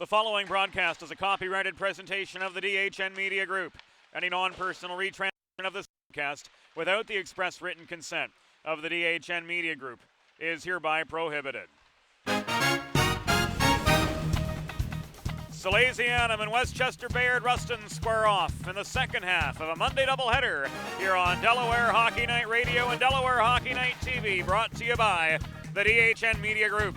The following broadcast is a copyrighted presentation of the DHN Media Group. Any non-personal retransmission of this broadcast without the express written consent of the DHN Media Group is hereby prohibited. Salesianum and Westchester Bayard Rustin square off in the second half of a Monday doubleheader here on Delaware Hockey Night Radio and Delaware Hockey Night TV, brought to you by the DHN Media Group.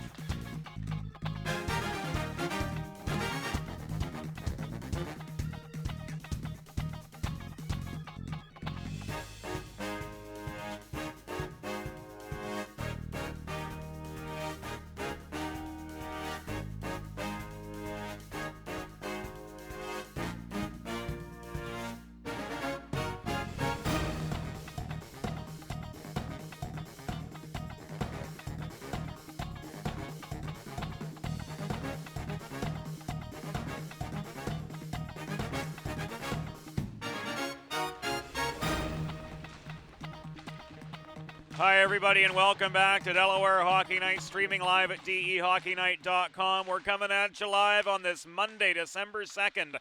Hi, everybody, and welcome back to Delaware Hockey Night, streaming live at DEHockeyNight.com. We're coming at you live on this Monday, December 2nd,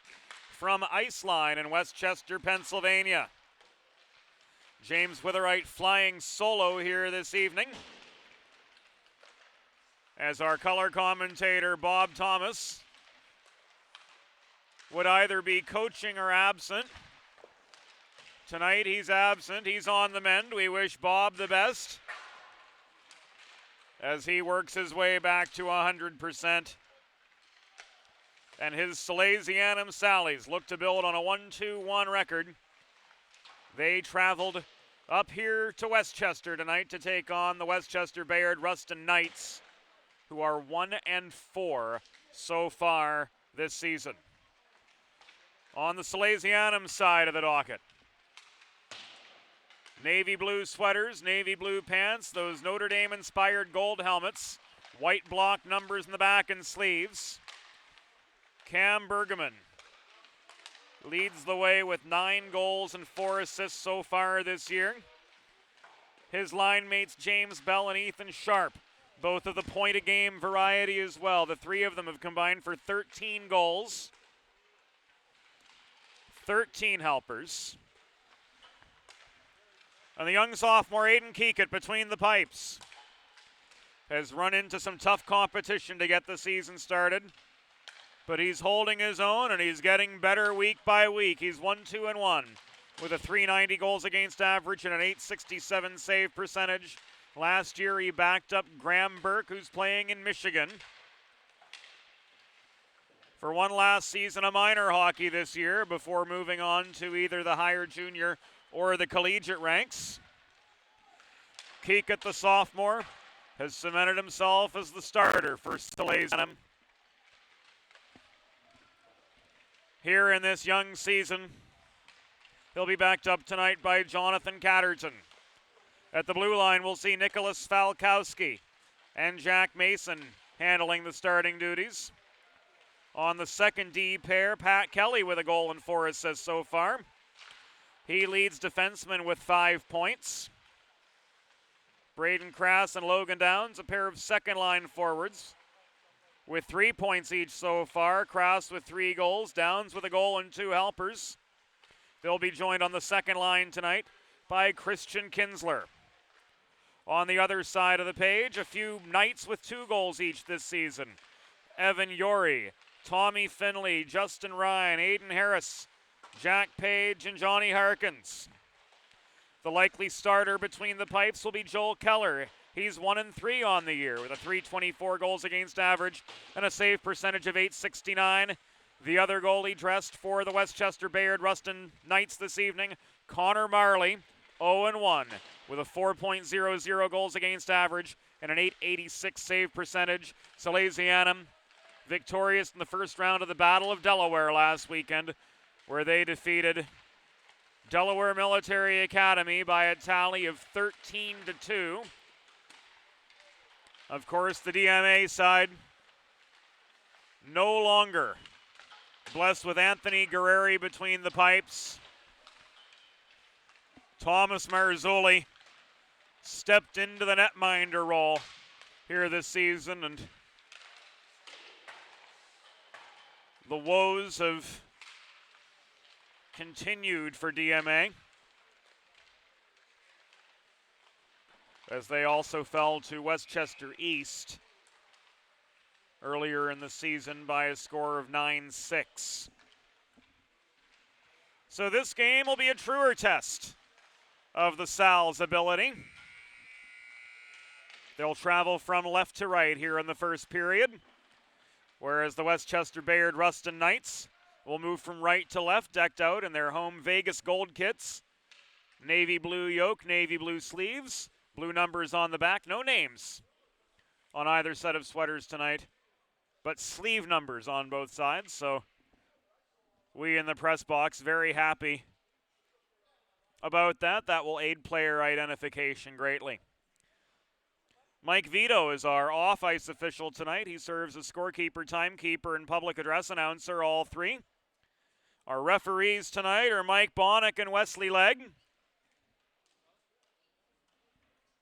from Iceline in Westchester, Pennsylvania. James Witherite flying solo here this evening, as our color commentator, Bob Thomas, would either be coaching or absent. Tonight he's absent. He's on the mend. We wish Bob the best as he works his way back to 100%. And his Salesianum Sallies look to build on a 1-2-1 record. They traveled up here to Westchester tonight to take on the Westchester Bayard Rustin Knights, who are 1-4 so far this season. On the Salesianum side of the docket, navy blue sweaters, navy blue pants, those Notre Dame-inspired gold helmets, white block numbers in the back and sleeves. Cam Bergman leads the way with 9 goals and 4 assists so far this year. His line mates James Bell and Ethan Sharp, both of the point-a-game variety as well. The three of them have combined for 13 goals, 13 helpers. And the young sophomore Aiden Keekett between the pipes has run into some tough competition to get the season started. But he's holding his own and he's getting better week by week. He's 1-2-1 with a .390 goals against average and an .867 save percentage. Last year he backed up Graham Burke, who's playing in Michigan, for one last season of minor hockey this year before moving on to either the higher junior or the collegiate ranks. Keekett, the sophomore, has cemented himself as the starter for Salesianum here in this young season. He'll be backed up tonight by Jonathan Catterton. At the blue line, we'll see Nicholas Falkowski and Jack Mason handling the starting duties. On the second D pair, Pat Kelly with a goal and 4 assists so far. He leads defensemen with 5 points. Braden Crass and Logan Downs, a pair of second-line forwards, with 3 points each so far. Crass with 3 goals, Downs with a goal and 2 helpers. They'll be joined on the second line tonight by Christian Kinsler. On the other side of the page, a few Knights with 2 goals each this season. Evan Yori, Tommy Finley, Justin Ryan, Aiden Harris, Jack Page, and Johnny Harkins. The likely starter between the pipes will be Joel Keller. He's 1-3 on the year with a .324 goals against average and a save percentage of .869. The other goalie dressed for the Westchester Bayard Rustin Knights this evening, Connor Marley, 0-1 with a 4.00 goals against average and an .886 save percentage. Salesianum victorious in the first round of the Battle of Delaware last weekend, where they defeated Delaware Military Academy by a tally of 13-2. Of course, the DMA side no longer blessed with Anthony Guerreri between the pipes. Thomas Marzulli stepped into the netminder role here this season, and the woes have continued for DMA, as they also fell to Westchester East earlier in the season by a score of 9-6. So this game will be a truer test of the Sal's ability. They'll travel from left to right here in the first period, whereas the Westchester Bayard Rustin Knights will move from right to left, decked out in their home Vegas gold kits. Navy blue yoke, navy blue sleeves, blue numbers on the back, no names on either set of sweaters tonight, but sleeve numbers on both sides. So we in the press box very happy about that. That will aid player identification greatly. Mike Vito is our off-ice official tonight. He serves as scorekeeper, timekeeper, and public address announcer, all three. Our referees tonight are Mike Bonnick and Wesley Legg.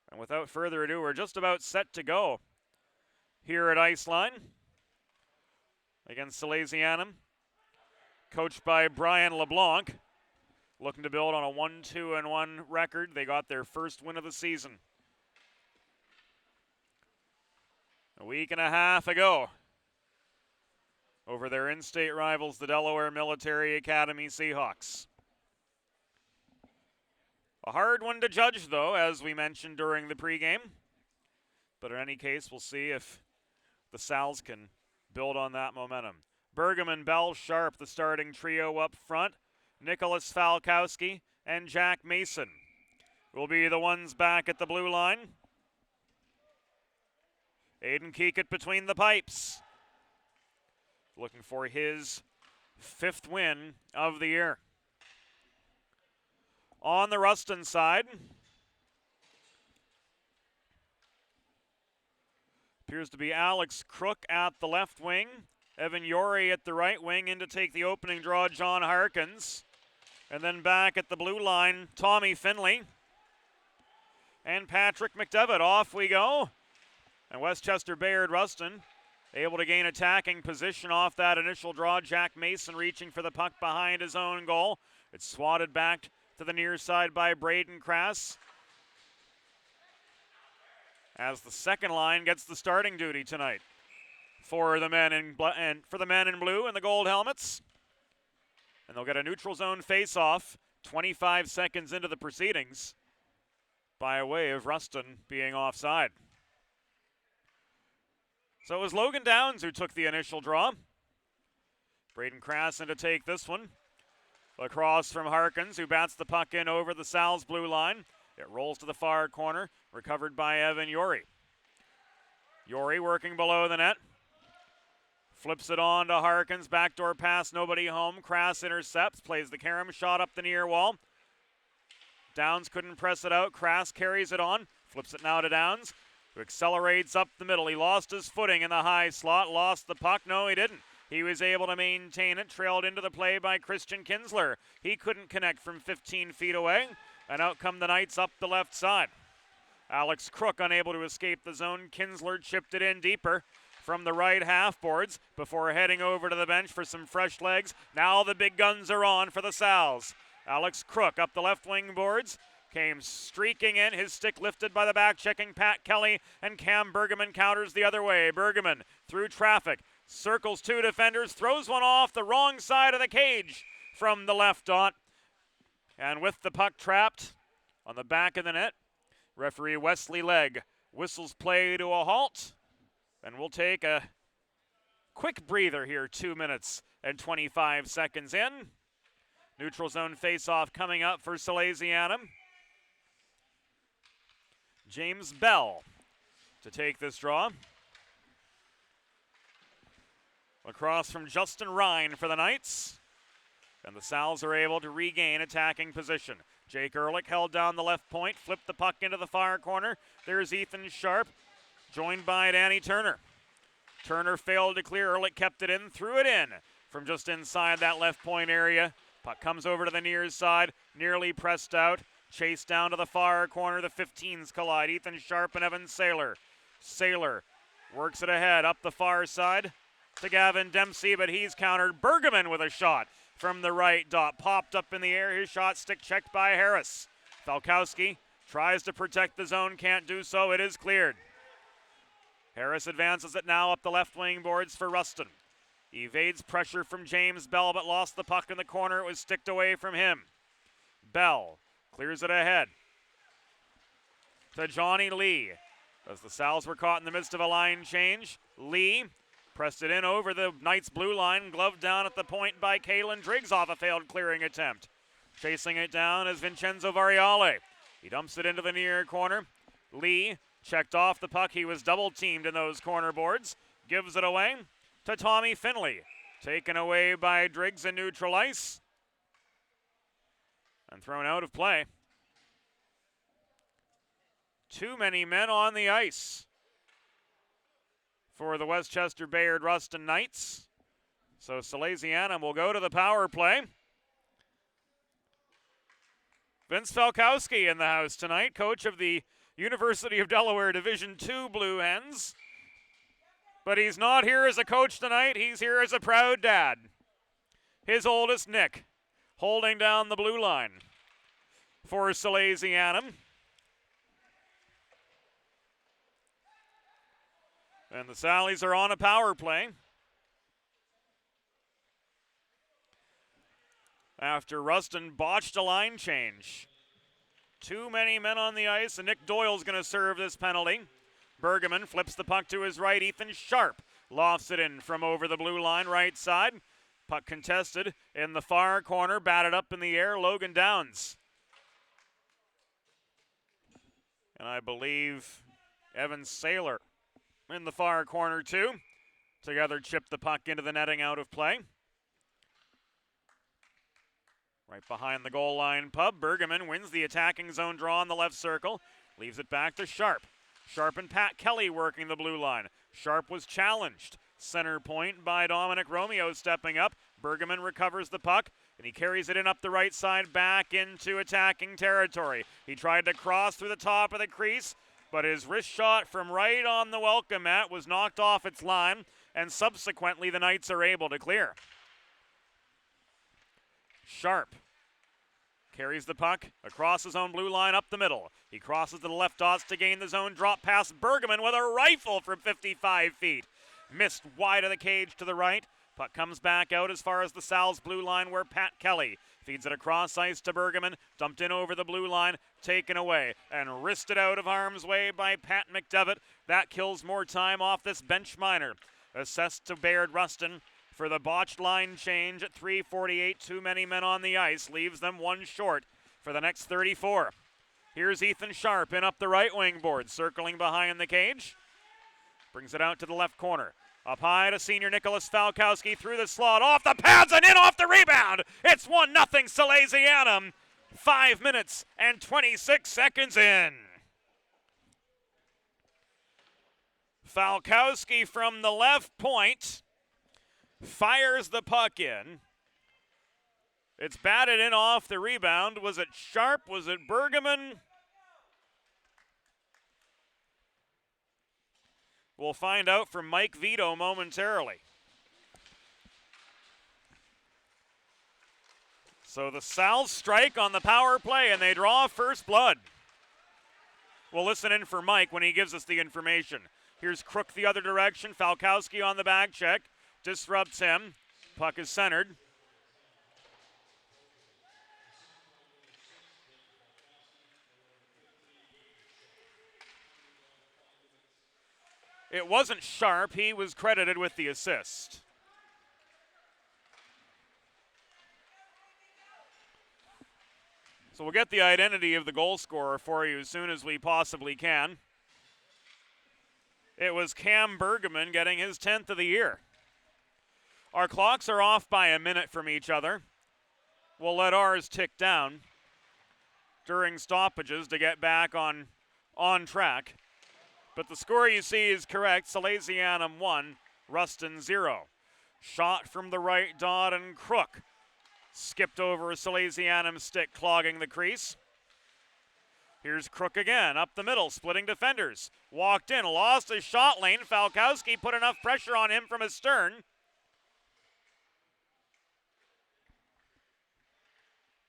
And without further ado, we're just about set to go here at Iceline against Salesianum, coached by Brian LeBlanc, looking to build on a 1-2-1 record. They got their first win of the season a week and a half ago over their in-state rivals, the Delaware Military Academy Seahawks. A hard one to judge, though, as we mentioned during the pregame. But in any case, we'll see if the Sals can build on that momentum. Bergman, Bell, Sharp, the starting trio up front. Nicholas Falkowski and Jack Mason will be the ones back at the blue line. Aiden Keekett between the pipes, looking for his 5th win of the year. On the Rustin side, appears to be Alex Crook at the left wing, Evan Yori at the right wing, in to take the opening draw, John Harkins. And then back at the blue line, Tommy Finley and Patrick McDevitt. Off we go. And Westchester Bayard Rustin able to gain attacking position off that initial draw. Jack Mason reaching for the puck behind his own goal. It's swatted back to the near side by Braden Crass, as the second line gets the starting duty tonight for the men in blue and the gold helmets. And they'll get a neutral zone face-off 25 seconds into the proceedings by way of Rustin being offside. So it was Logan Downs who took the initial draw. Braden Crassen to take this one. Across from Harkins, who bats the puck in over the Sal's blue line. It rolls to the far corner, recovered by Evan Yori. Yori working below the net. Flips it on to Harkins, backdoor pass, nobody home. Crass intercepts, plays the carom shot up the near wall. Downs couldn't press it out. Crass carries it on, flips it now to Downs, who accelerates up the middle. He lost his footing in the high slot, lost the puck. No, he didn't. He was able to maintain it, trailed into the play by Christian Kinsler. He couldn't connect from 15 feet away, and out come the Knights up the left side. Alex Crook unable to escape the zone. Kinsler chipped it in deeper from the right half boards before heading over to the bench for some fresh legs. Now the big guns are on for the Sals. Alex Crook up the left wing boards, came streaking in, his stick lifted by the back-checking Pat Kelly, and Cam Bergman counters the other way. Bergman through traffic, circles 2 defenders, throws one off the wrong side of the cage from the left dot. And with the puck trapped on the back of the net, referee Wesley Legg whistles play to a halt. And we'll take a quick breather here, 2 minutes and 25 seconds in. Neutral zone face-off coming up for Salesianum. James Bell to take this draw. Across from Justin Ryan for the Knights. And the Sals are able to regain attacking position. Jake Ehrlich held down the left point, flipped the puck into the far corner. There's Ethan Sharp, joined by Danny Turner. Turner failed to clear. Ehrlich kept it in, threw it in from just inside that left point area. Puck comes over to the near side, nearly pressed out. Chased down to the far corner. The 15s collide. Ethan Sharp and Evan Saylor. Saylor works it ahead up the far side. to Gavin Dempsey, but he's countered. Bergman with a shot from the right dot. Popped up in the air. His shot stick checked by Harris. Falkowski tries to protect the zone. Can't do so. It is cleared. Harris advances it now up the left wing boards for Rustin. Evades pressure from James Bell, but lost the puck in the corner. It was sticked away from him. Bell clears it ahead to Johnny Lee. As the Sal's were caught in the midst of a line change, Lee pressed it in over the Knights' blue line, gloved down at the point by Kalen Driggs off a failed clearing attempt. Chasing it down is Vincenzo Variale. He dumps it into the near corner. Lee checked off the puck. He was double teamed in those corner boards. Gives it away to Tommy Finley. Taken away by Driggs in neutral ice. And thrown out of play. Too many men on the ice for the Westchester Bayard Rustin Knights. So Salesianum will go to the power play. Vince Falkowski in the house tonight, coach of the University of Delaware Division II Blue Hens. But he's not here as a coach tonight, he's here as a proud dad. His oldest, Nick, holding down the blue line for Salesianum. And the Sallies are on a power play. After Rustin botched a line change. Too many men on the ice, and Nick Doyle's going to serve this penalty. Bergman flips the puck to his right. Ethan Sharp lofts it in from over the blue line, right side. Puck contested in the far corner, batted up in the air. Logan Downs. And I believe Evan Saylor in the far corner too. Together chip the puck into the netting, out of play. Right behind the goal line pub, Bergman wins the attacking zone draw in the left circle. Leaves it back to Sharp. Sharp and Pat Kelly working the blue line. Sharp was challenged. Center point by Dominic Romeo stepping up. Bergman recovers the puck, and he carries it in up the right side back into attacking territory. He tried to cross through the top of the crease, but his wrist shot from right on the welcome mat was knocked off its line, and subsequently the Knights are able to clear. Sharp carries the puck across his own blue line up the middle. He crosses to the left dots to gain the zone, drop past Bergman with a rifle from 55 feet. Missed wide of the cage to the right. Puck comes back out as far as the Sal's blue line where Pat Kelly feeds it across ice to Bergman, dumped in over the blue line, taken away, and wristed out of harm's way by Pat McDevitt. That kills more time off this bench minor. Assessed to Bayard Rustin for the botched line change at 3:48. Too many men on the ice, leaves them one short for the next 34. Here's Ethan Sharp in up the right wing board, circling behind the cage. Brings it out to the left corner. Up high to senior Nicholas Falkowski through the slot, off the pads and in off the rebound. It's 1-0 Salesianum. 5 minutes and 26 seconds in. Falkowski from the left point fires the puck in. It's batted in off the rebound. Was it Sharp? Was it Bergman? We'll find out from Mike Vito momentarily. So the Sal's strike on the power play, and they draw first blood. We'll listen in for Mike when he gives us the information. Here's Crook the other direction. Falkowski on the back check. Disrupts him. Puck is centered. It wasn't Sharp. He was credited with the assist. So we'll get the identity of the goal scorer for you as soon as we possibly can. It was Cam Bergman getting his 10th of the year. Our clocks are off by a minute from each other. We'll let ours tick down during stoppages to get back on track. But the score you see is correct. Salesianum 1, Rustin 0. Shot from the right dot, and Crook skipped over a Salesianum stick, clogging the crease. Here's Crook again, up the middle, splitting defenders. Walked in, lost his shot lane. Falkowski put enough pressure on him from his stern.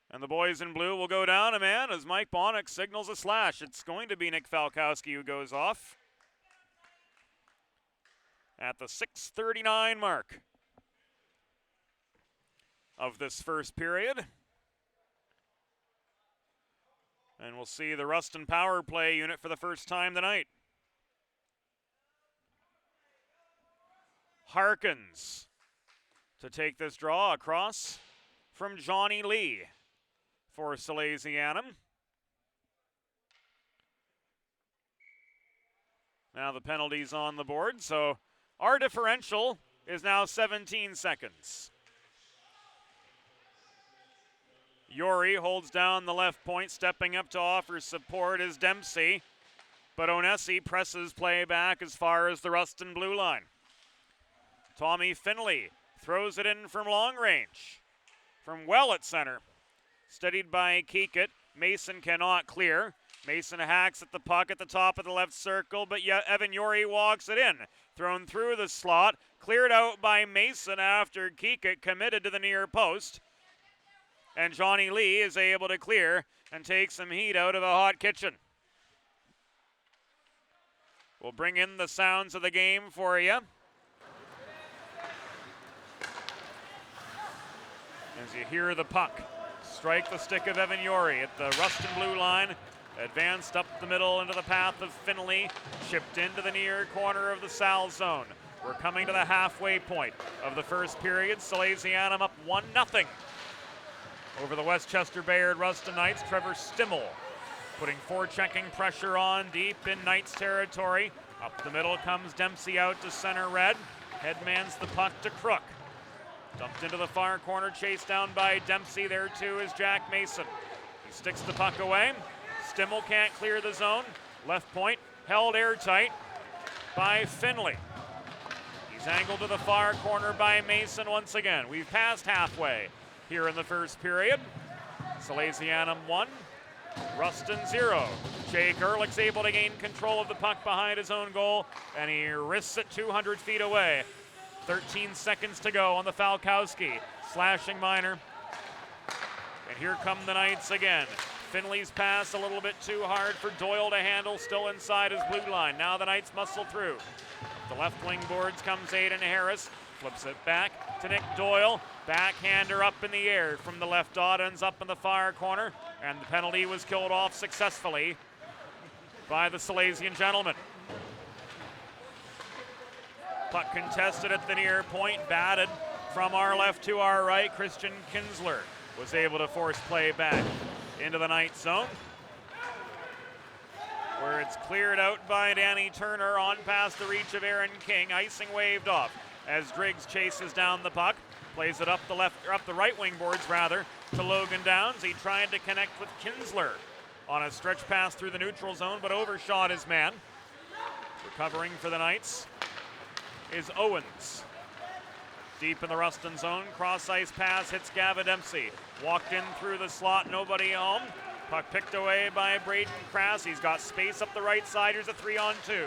And the boys in blue will go down a man as Mike Bonnick signals a slash. It's going to be Nick Falkowski who goes off at the 6:39 mark of this first period. And we'll see the Rustin power play unit for the first time tonight. Harkins to take this draw across from Johnny Lee for Salesianum. Now the penalty's on the board, so our differential is now 17 seconds. Yori holds down the left point, stepping up to offer support is Dempsey, but Onesi presses play back as far as the Rustin blue line. Tommy Finley throws it in from long range, from well at center. Steadied by Keekett. Mason cannot clear. Mason hacks at the puck at the top of the left circle, but yet Evan Yori walks it in. Thrown through the slot, cleared out by Mason after Keekett committed to the near post. And Johnny Lee is able to clear and take some heat out of a hot kitchen. We'll bring in the sounds of the game for you. As you hear the puck strike the stick of Evan Yori at the Rustin blue line. Advanced up the middle into the path of Finley. Chipped into the near corner of the Sal zone. We're coming to the halfway point of the first period. Salesianum up 1-0 over the Westchester Bayard Rustin Knights. Trevor Stimmel putting forechecking pressure on deep in Knights territory. Up the middle comes Dempsey out to center red. Headmans the puck to Crook. Dumped into the far corner, chased down by Dempsey. There too is Jack Mason. He sticks the puck away. Stimmel can't clear the zone. Left point held airtight by Finley. He's angled to the far corner by Mason once again. We've passed halfway here in the first period. Salesianum 1, Rustin 0. Jake Ehrlich's able to gain control of the puck behind his own goal, and he risks it 200 feet away. 13 seconds to go on the Falkowski. Slashing minor. And here come the Knights again. Finley's pass a little bit too hard for Doyle to handle, still inside his blue line. Now the Knights muscle through. The left wing boards comes Aiden Harris. Flips it back to Nick Doyle. Backhander up in the air from the left dot, ends up in the far corner. And the penalty was killed off successfully by the Salesian gentleman. Puck contested at the near point, batted from our left to our right. Christian Kinsler was able to force play back into the Knight zone, where it's cleared out by Danny Turner on past the reach of Aaron King. Icing waved off as Driggs chases down the puck, plays it up the right wing boards rather, to Logan Downs. He tried to connect with Kinsler on a stretch pass through the neutral zone, but overshot his man. Recovering for the Knights is Owens. Deep in the Rustin zone, cross ice pass hits Gavin Dempsey. Walked in through the slot, nobody home. Puck picked away by Braden Crass. He's got space up the right side. Here's a 3-on-2.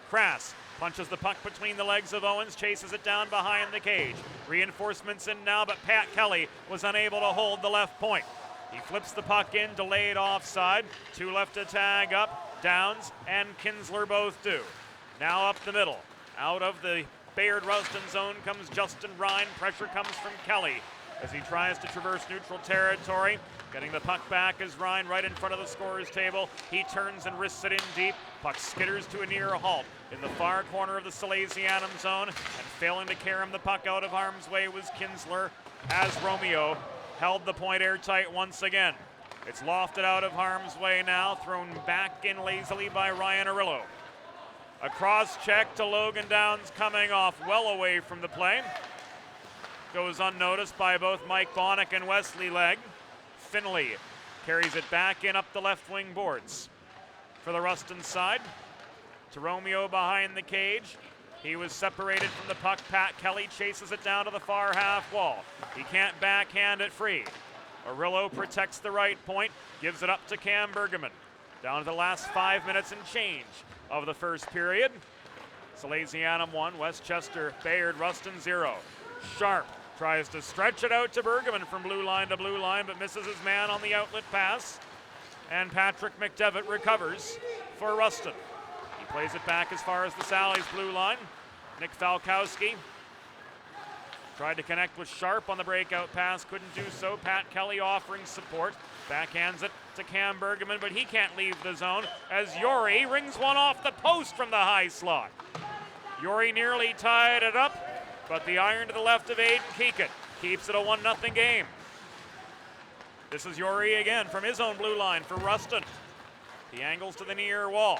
Crass punches the puck between the legs of Owens, chases it down behind the cage. Reinforcements in now, but Pat Kelly was unable to hold the left point. He flips the puck in, delayed offside. Two left to tag up. Downs and Kinsler both do. Now up the middle. Out of the Bayard Rustin zone comes Justin Ryan. Pressure comes from Kelly as he tries to traverse neutral territory. Getting the puck back is Ryan right in front of the scorer's table. He turns and risks it in deep. Puck skitters to a near halt in the far corner of the Salesianum zone, and failing to carry him the puck out of harm's way was Kinsler, as Romeo held the point airtight once again. It's lofted out of harm's way now, thrown back in lazily by Ryan Arillo. A cross check to Logan Downs coming off well away from the play. Goes unnoticed by both Mike Bonnick and Wesley Legg. Finley carries it back in up the left wing boards for the Rustin side. To Romeo behind the cage. He was separated from the puck. Pat Kelly chases it down to the far half wall. He can't backhand it free. Arillo protects the right point, gives it up to Cam Bergman. Down to the last 5 minutes and change of the first period. Salesianum 1, Westchester, Bayard, Rustin 0. Sharp tries to stretch it out to Bergman from blue line to blue line, but misses his man on the outlet pass. And Patrick McDevitt recovers for Rustin. He plays it back as far as the Sally's blue line. Nick Falkowski tried to connect with Sharp on the breakout pass, couldn't do so. Pat Kelly offering support. Backhands it to Cam Bergman, but he can't leave the zone as Yori rings one off the post from the high slot. Yori nearly tied it up, but the iron to the left of Aiden Keekett keeps it a 1-0 game. This is Yori again from his own blue line for Rustin. He angles to the near wall.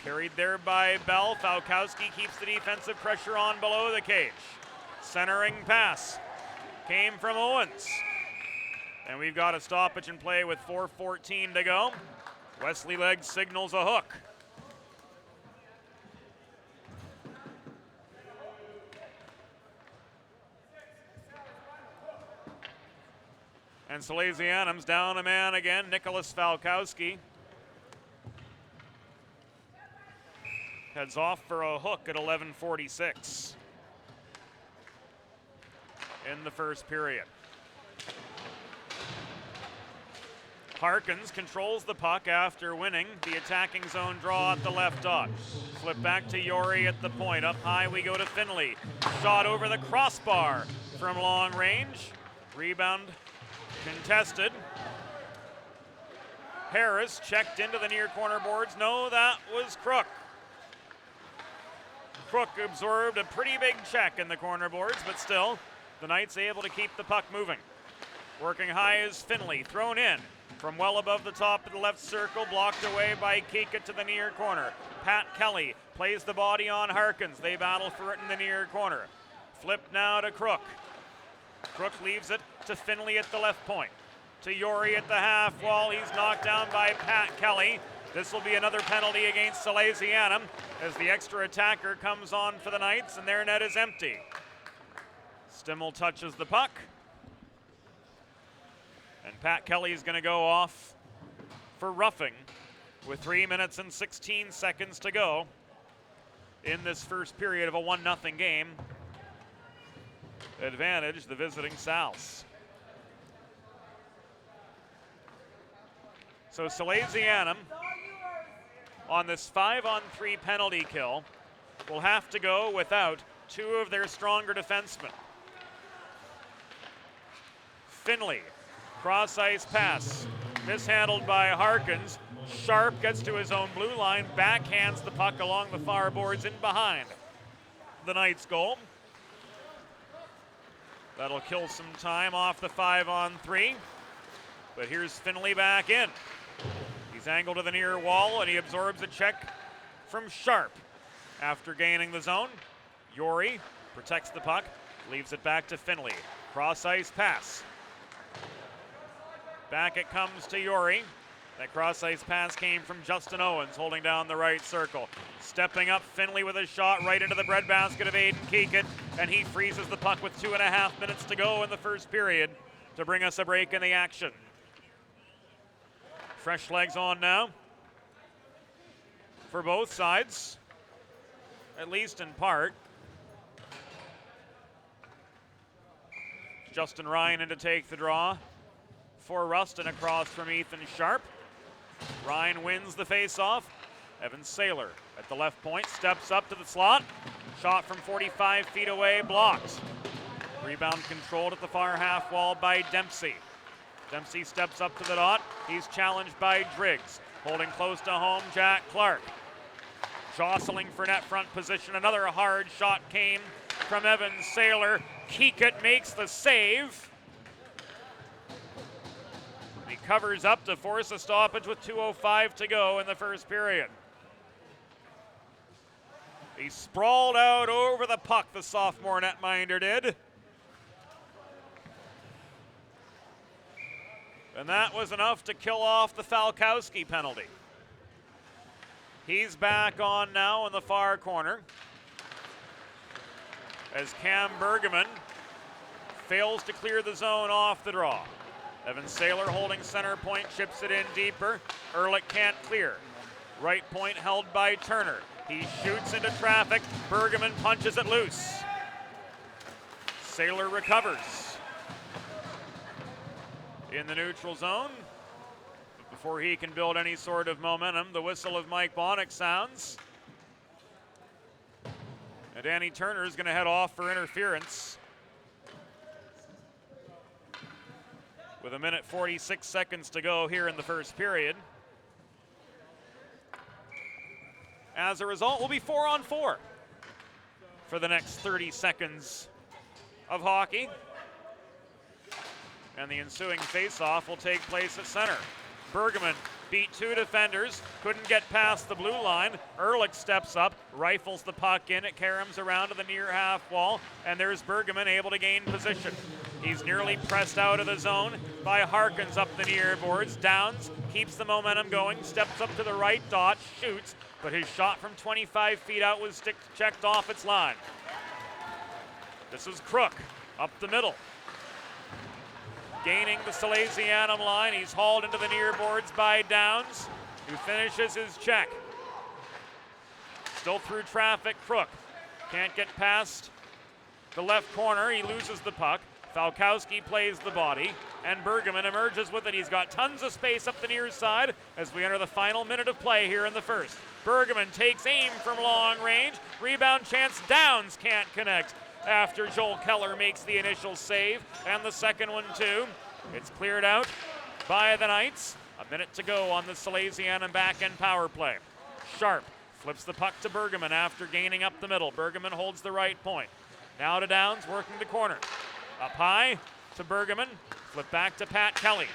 Carried there by Bell. Falkowski keeps the defensive pressure on below the cage. Centering pass came from Owens. And we've got a stoppage in play with 4:14 to go. Wesley Legg signals a hook. And Salesianum's down a man again, Nicholas Falkowski. Heads off for a hook at 11:46 in the first period. Harkins controls the puck after winning the attacking zone draw at the left dot. Flip back to Yori at the point. Up high we go to Finley. Shot over the crossbar from long range. Rebound contested. Harris checked into the near corner boards. No, that was Crook. Crook absorbed a pretty big check in the corner boards, but still, the Knights able to keep the puck moving. Working high is Finley, thrown in from well above the top of the left circle, blocked away by Keekett to the near corner. Pat Kelly plays the body on Harkins. They battle for it in the near corner. Flip now to Crook. Crook leaves it to Finley at the left point. To Yori at the half wall. He's knocked down by Pat Kelly. This will be another penalty against Salesianum as the extra attacker comes on for the Knights and their net is empty. Stimmel touches the puck. And Pat Kelly is going to go off for roughing with 3 minutes and 16 seconds to go in this first period of a 1-0 game. Advantage the visiting Sals. So Salesianum on this 5-on-3 penalty kill will have to go without two of their stronger defensemen. Finley, cross ice pass, mishandled by Harkins. Sharp gets to his own blue line, backhands the puck along the far boards in behind the Knights' goal. That'll kill some time off the 5-on-3. But here's Finley back in. He's angled to the near wall and he absorbs a check from Sharp. After gaining the zone, Yori protects the puck, leaves it back to Finley. Cross ice pass. Back it comes to Yori. That cross ice pass came from Justin Owens holding down the right circle. Stepping up Finley with a shot right into the breadbasket of Aiden Keekett, and he freezes the puck with 2.5 minutes to go in the first period to bring us a break in the action. Fresh legs on now for both sides, at least in part. Justin Ryan in to take the draw for Rustin across from Ethan Sharp. Ryan wins the face-off. Evan Saylor at the left point, steps up to the slot. Shot from 45 feet away, blocked. Rebound controlled at the far half wall by Dempsey. Dempsey steps up to the dot. He's challenged by Driggs. Holding close to home, Jack Clark. Jostling for net front position. Another hard shot came from Evan Saylor. Keekett makes the save. He covers up to force a stoppage with 2:05 to go in the first period. He sprawled out over the puck, the sophomore netminder did. And that was enough to kill off the Falkowski penalty. He's back on now in the far corner as Cam Bergman fails to clear the zone off the draw. Evan Saylor holding center point, chips it in deeper. Ehrlich can't clear. Right point held by Turner. He shoots into traffic. Bergman punches it loose. Saylor recovers in the neutral zone. But before he can build any sort of momentum, the whistle of Mike Bonnick sounds. And Danny Turner is going to head off for interference. With 1:46 to go here in the first period. As a result, we'll be 4-on-4 for the next 30 seconds of hockey. And the ensuing face-off will take place at center. Bergman beat two defenders, couldn't get past the blue line. Ehrlich steps up, rifles the puck in, it caroms around to the near half wall, and there's Bergman able to gain position. He's nearly pressed out of the zone by Harkins up the near boards. Downs keeps the momentum going, steps up to the right dot, shoots, but his shot from 25 feet out was checked off its line. This is Crook up the middle. Gaining the Salesianum line, he's hauled into the near boards by Downs, who finishes his check. Still through traffic, Crook can't get past the left corner, he loses the puck. Falkowski plays the body, and Bergman emerges with it. He's got tons of space up the near side as we enter the final minute of play here in the first. Bergman takes aim from long range, rebound chance, Downs can't connect after Joel Keller makes the initial save, and the second one too. It's cleared out by the Knights. A minute to go on the Salesianum back-end power play. Sharp flips the puck to Bergman after gaining up the middle. Bergman holds the right point. Now to Downs, working the corner. Up high to Bergman, flip back to Pat Kelly.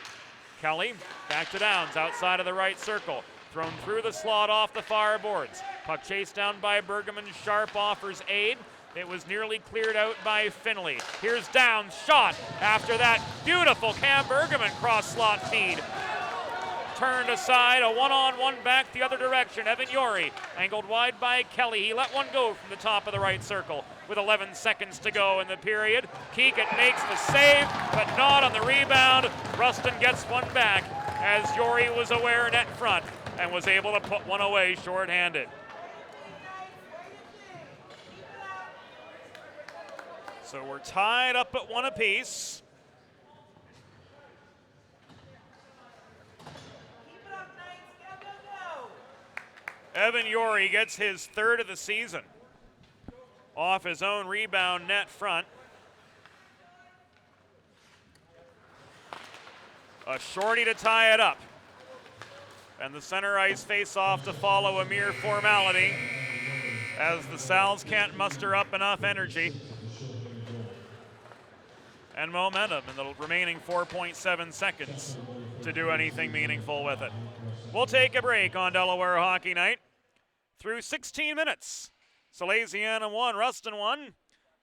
Kelly back to Downs, outside of the right circle. Thrown through the slot off the far boards. Puck chased down by Bergman. Sharp offers aid. It was nearly cleared out by Finley. Here's Downs' shot after that beautiful Cam Bergman cross slot feed. Turned aside, a one-on-one back the other direction. Evan Yori angled wide by Kelly. He let one go from the top of the right circle with 11 seconds to go in the period. Keegan makes the save, but not on the rebound. Rustin gets one back as Yori was aware net front and was able to put one away shorthanded. So we're tied up at one apiece. Evan Yori gets his third of the season off his own rebound net front. A shorty to tie it up. And the center ice face-off to follow, a mere formality, as the Sals can't muster up enough energy and momentum in the remaining 4.7 seconds to do anything meaningful with it. We'll take a break on Delaware Hockey Night. Through 16 minutes, Salesianum 1, Rustin 1.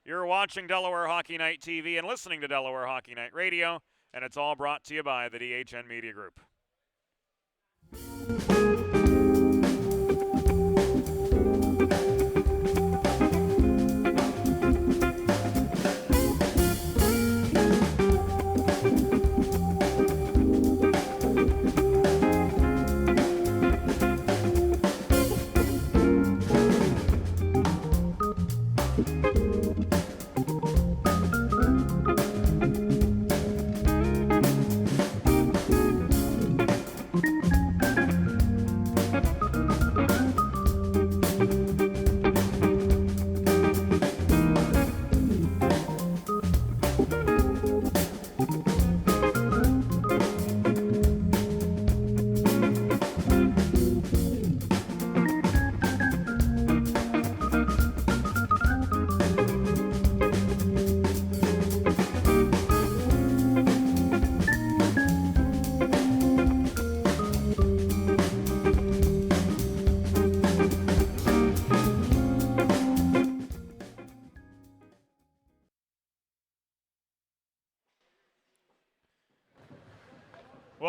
You're watching Delaware Hockey Night TV and listening to Delaware Hockey Night Radio, and it's all brought to you by the DHN Media Group.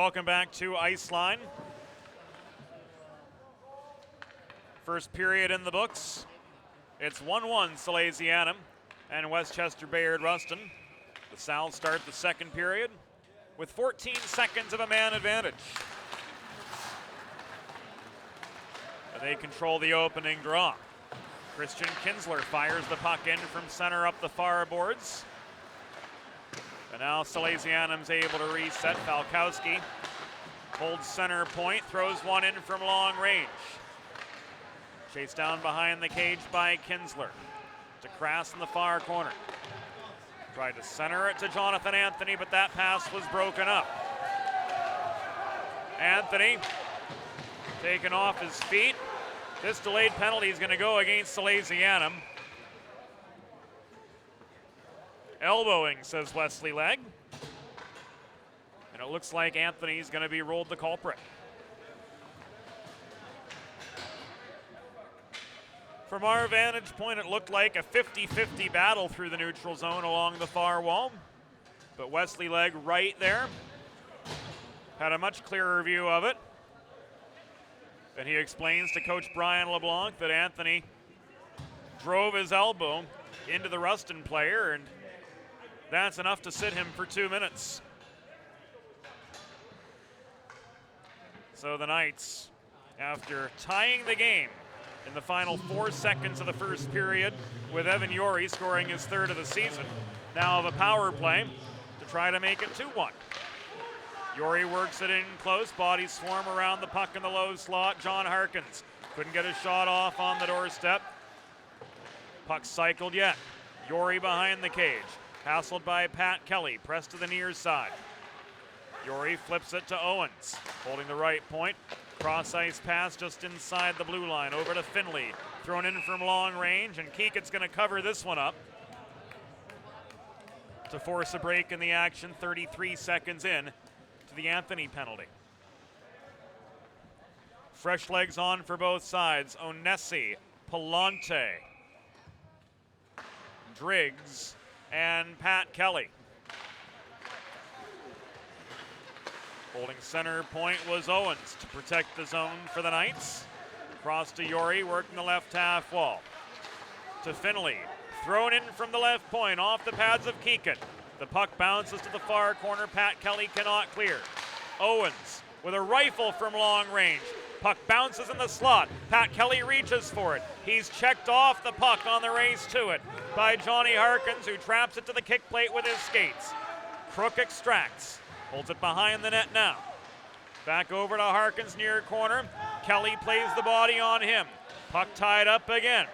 Welcome back to Iceline. First period in the books. It's 1-1 Salesianum and Westchester Bayard Rustin. The Sals start the second period with 14 seconds of a man advantage. But they control the opening draw. Christian Kinsler fires the puck in from center up the far boards. And now Salesianum's able to reset. Falkowski holds center point, throws one in from long range. Chased down behind the cage by Kinsler. To Crass in the far corner. Tried to center it to Jonathan Anthony, but that pass was broken up. Anthony taken off his feet. This delayed penalty is going to go against Salesianum. Elbowing, says Wesley Legg. And it looks like Anthony's going to be ruled the culprit. From our vantage point, it looked like a 50-50 battle through the neutral zone along the far wall. But Wesley Legg right there had a much clearer view of it. And he explains to Coach Brian LeBlanc that Anthony drove his elbow into the Rustin player, and that's enough to sit him for 2 minutes. So the Knights, after tying the game in the final 4 seconds of the first period, with Evan Yori scoring his third of the season, now have a power play to try to make it 2-1. Yori works it in close, bodies swarm around the puck in the low slot. John Harkins couldn't get a shot off on the doorstep. Puck cycled yet. Yori behind the cage, hassled by Pat Kelly, pressed to the near side. Yori flips it to Owens, holding the right point. Cross ice pass just inside the blue line, over to Finley. Thrown in from long range, and Keeket's going to cover this one up to force a break in the action 33 seconds in to the Anthony penalty. Fresh legs on for both sides. Onesi, Palante, Driggs, and Pat Kelly. Holding center point was Owens to protect the zone for the Knights. Cross to Yori, working the left half wall. To Finley, thrown in from the left point off the pads of Keekett. The puck bounces to the far corner. Pat Kelly cannot clear. Owens with a rifle from long range. Puck bounces in the slot. Pat Kelly reaches for it. He's checked off the puck on the race to it by Johnny Harkins, who traps it to the kick plate with his skates. Crook extracts. Holds it behind the net now. Back over to Harkins near corner. Kelly plays the body on him. Puck tied up again.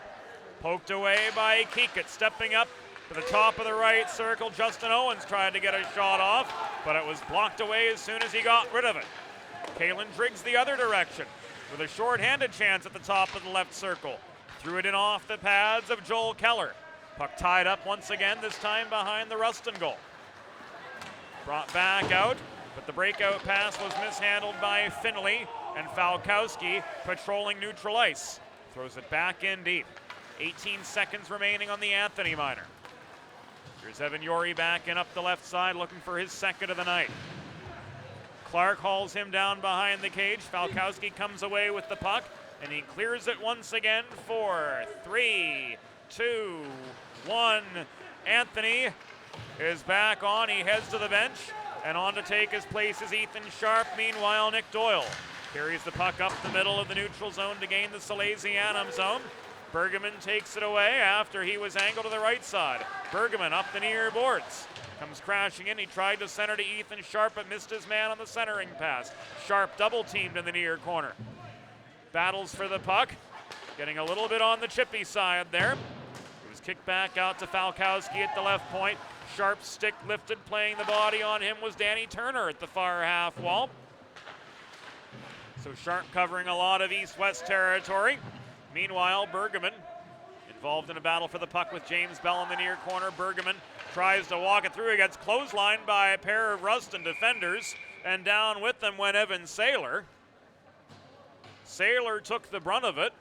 Poked away by Keekett, stepping up to the top of the right circle. Justin Owens tried to get a shot off, but it was blocked away as soon as he got rid of it. Kalen Driggs the other direction with a short-handed chance at the top of the left circle. Threw it in off the pads of Joel Keller. Puck tied up once again, this time behind the Rustin goal. Brought back out, but the breakout pass was mishandled by Finley, and Falkowski patrolling neutral ice. Throws it back in deep. 18 seconds remaining on the Anthony minor. Here's Evan Yori backing up the left side, looking for his second of the night. Clark hauls him down behind the cage. Falkowski comes away with the puck, and he clears it once again for 3, 2, 1. Anthony is back on. He heads to the bench, and on to take his place is Ethan Sharp. Meanwhile, Nick Doyle carries the puck up the middle of the neutral zone to gain the Salesianum zone. Bergman takes it away after he was angled to the right side. Bergman up the near boards. Comes crashing in. He tried to center to Ethan Sharp, but missed his man on the centering pass. Sharp double teamed in the near corner. Battles for the puck. Getting a little bit on the chippy side there. It was kicked back out to Falkowski at the left point. Sharp's stick lifted, playing the body on him was Danny Turner at the far half wall. So Sharp covering a lot of east-west territory. Meanwhile, Bergman involved in a battle for the puck with James Bell in the near corner. Bergman tries to walk it through. He gets clotheslined by a pair of Rustin defenders, and down with them went Evan Saylor. Saylor took the brunt of it.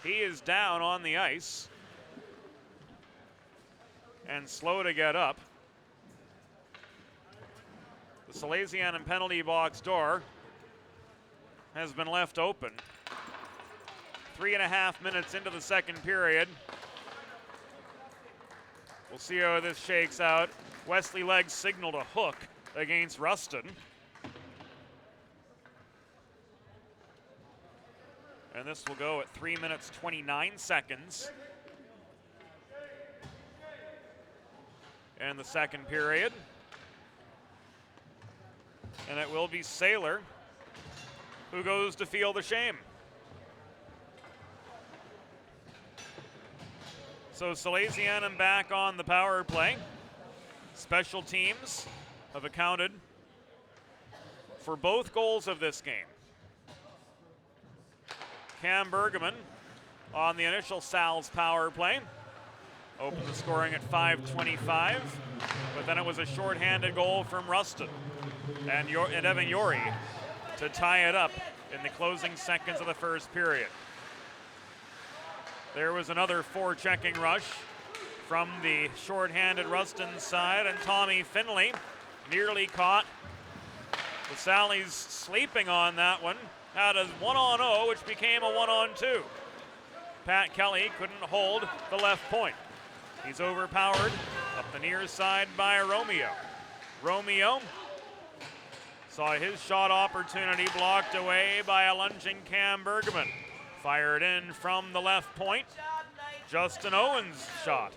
He is down on the ice and slow to get up. The Salesianum penalty box door has been left open. 3.5 minutes into the second period. We'll see how this shakes out. Wesley Legg signaled a hook against Rustin. And this will go at 3 minutes 29 seconds. In the second period. And it will be Saylor who goes to feel the shame. So Salesianum back on the power play. Special teams have accounted for both goals of this game. Cam Bergman on the initial Sal's power play. Opened the scoring at 5:25, but then it was a shorthanded goal from Rustin and Evan Yori to tie it up in the closing seconds of the first period. There was another forechecking rush from the shorthanded Rustin side, and Tommy Finley nearly caught. The Sallies sleeping on that one. Had a 1-on-0, which became a 1-on-2. Pat Kelly couldn't hold the left point. He's overpowered up the near side by Romeo. Romeo saw his shot opportunity blocked away by a lunging Cam Bergman. Fired in from the left point. Justin Owens' shot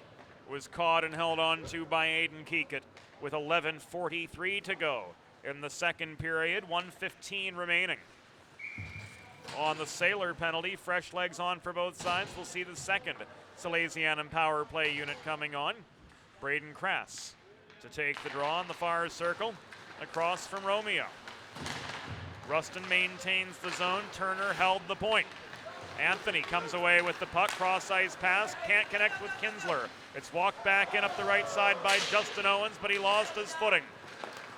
was caught and held on to by Aiden Keekett with 11:43 to go in the second period, 1:15 remaining. On the Saylor penalty, fresh legs on for both sides. We'll see the second Salesianum power play unit coming on. Braden Crass to take the draw on the far circle across from Romeo. Rustin maintains the zone. Turner held the point. Anthony comes away with the puck, cross ice pass, can't connect with Kinsler. It's walked back in up the right side by Justin Owens, but he lost his footing.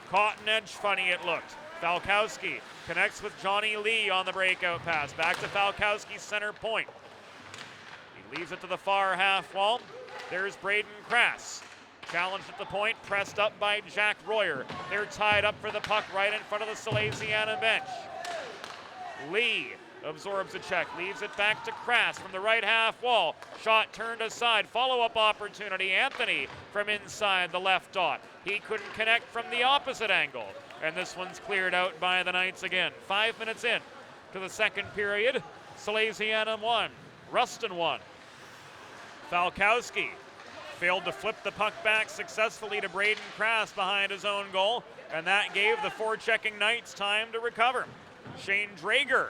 Cotton edge funny it looked. Falkowski connects with Johnny Lee on the breakout pass. Back to Falkowski's center point. He leaves it to the far half wall. There's Braden Crass. Challenged at the point, pressed up by Jack Royer. They're tied up for the puck right in front of the Salesianum bench. Lee absorbs a check, leaves it back to Crass from the right half wall. Shot turned aside, follow-up opportunity. Anthony from inside the left dot. He couldn't connect from the opposite angle. And this one's cleared out by the Knights again. 5 minutes in to the second period. Salesianum 1, Rustin 1. Falkowski failed to flip the puck back successfully to Braden Crass behind his own goal, and that gave the forechecking Knights time to recover. Shane Drager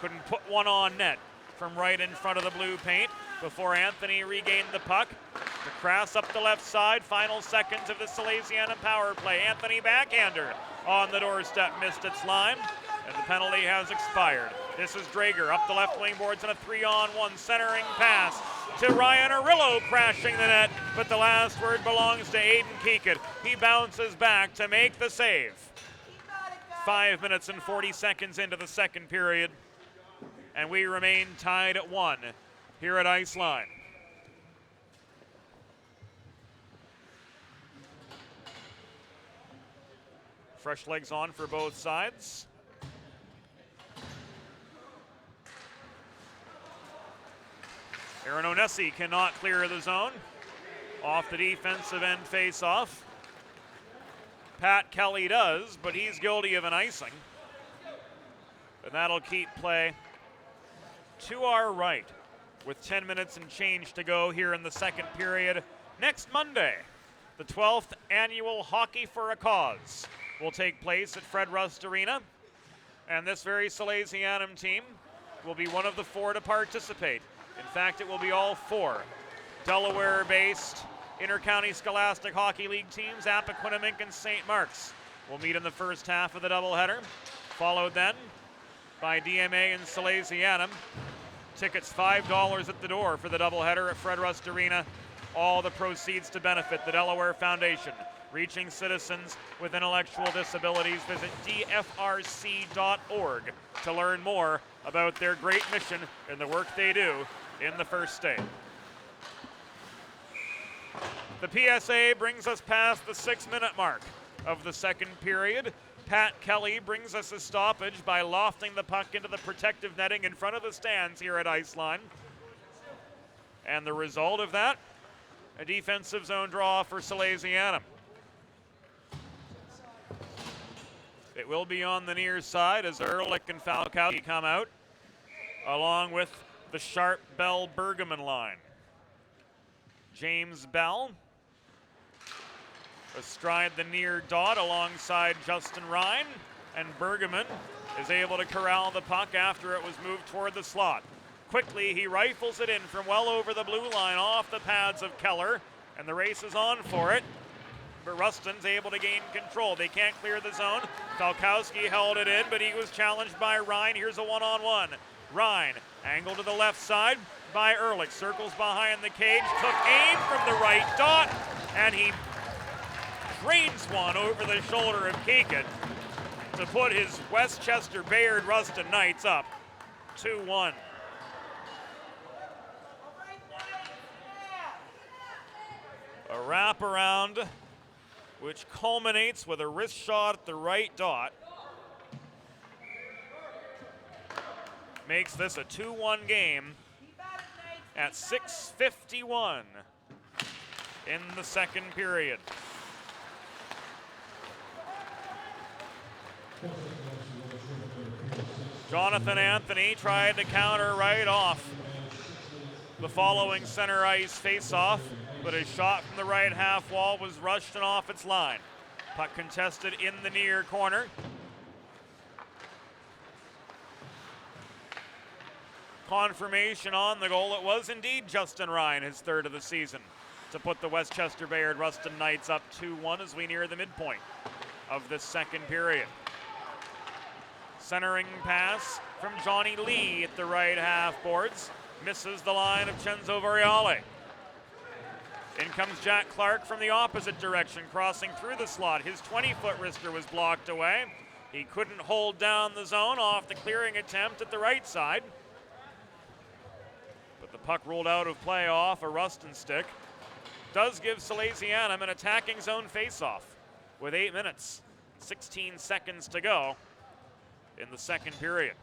couldn't put one on net from right in front of the blue paint before Anthony regained the puck. To Crass up the left side, final seconds of the Salesianum power play. Anthony backhander on the doorstep, missed its line, and the penalty has expired. This is Drager up the left wing boards and a 3-on-1 centering pass to Ryan Arillo, crashing the net, but the last word belongs to Aiden Keekett. He bounces back to make the save. 5 minutes and 40 seconds into the second period, and we remain tied at 1 here at Iceline. Fresh legs on for both sides. Aaron Onesi cannot clear the zone. Off the defensive end face-off. Pat Kelly does, but he's guilty of an icing. And that'll keep play to our right with 10 minutes and change to go here in the second period. Next Monday, the 12th annual Hockey for a Cause will take place at Fred Rust Arena. And this very Salesianum team will be one of the 4 to participate. In fact, it will be all 4 Delaware-based Intercounty Scholastic Hockey League teams. Appoquinimink and St. Mark's will meet in the first half of the doubleheader, followed then by DMA and Salesianum. Tickets $5 at the door for the doubleheader at Fred Rust Arena. All the proceeds to benefit the Delaware Foundation, reaching citizens with intellectual disabilities. Visit dfrc.org to learn more about their great mission and the work they do in the first state. The PSA brings us past the 6-minute mark of the second period. Pat Kelly brings us a stoppage by lofting the puck into the protective netting in front of the stands here at Iceline. And the result of that, a defensive zone draw for Salesianum. It will be on the near side as Ehrlich and Falkowski come out, along with the sharp Bell-Bergman line. James Bell astride the near dot alongside Justin Ryan, and Bergman is able to corral the puck after it was moved toward the slot. Quickly, he rifles it in from well over the blue line off the pads of Keller, and the race is on for it. But Rustin's able to gain control. They can't clear the zone. Falkowski held it in, but he was challenged by Ryan. Here's a one-on-one. Ryan, angle to the left side by Ehrlich. Circles behind the cage, took aim from the right dot, and he trains one over the shoulder of Keegan to put his Westchester Bayard Rustin Knights up 2-1. A wraparound which culminates with a wrist shot at the right dot. Makes this a 2-1 game at 6:51 in the second period. Jonathan Anthony tried to counter right off the following center ice face-off, but his shot from the right half wall was rushed and off its line. Puck contested in the near corner. Confirmation on the goal. It was indeed Justin Ryan, his third of the season, to put the Westchester Bayard Rustin Knights up 2-1 as we near the midpoint of this second period. Centering pass from Johnny Lee at the right half boards. Misses the line of Cenzo Variale. In comes Jack Clark from the opposite direction, crossing through the slot. His 20-foot wrister was blocked away. He couldn't hold down the zone off the clearing attempt at the right side. But the puck rolled out of play off a Rustin stick. Does give Salesianum an attacking zone faceoff with 8 minutes, 16 seconds to go in the second period.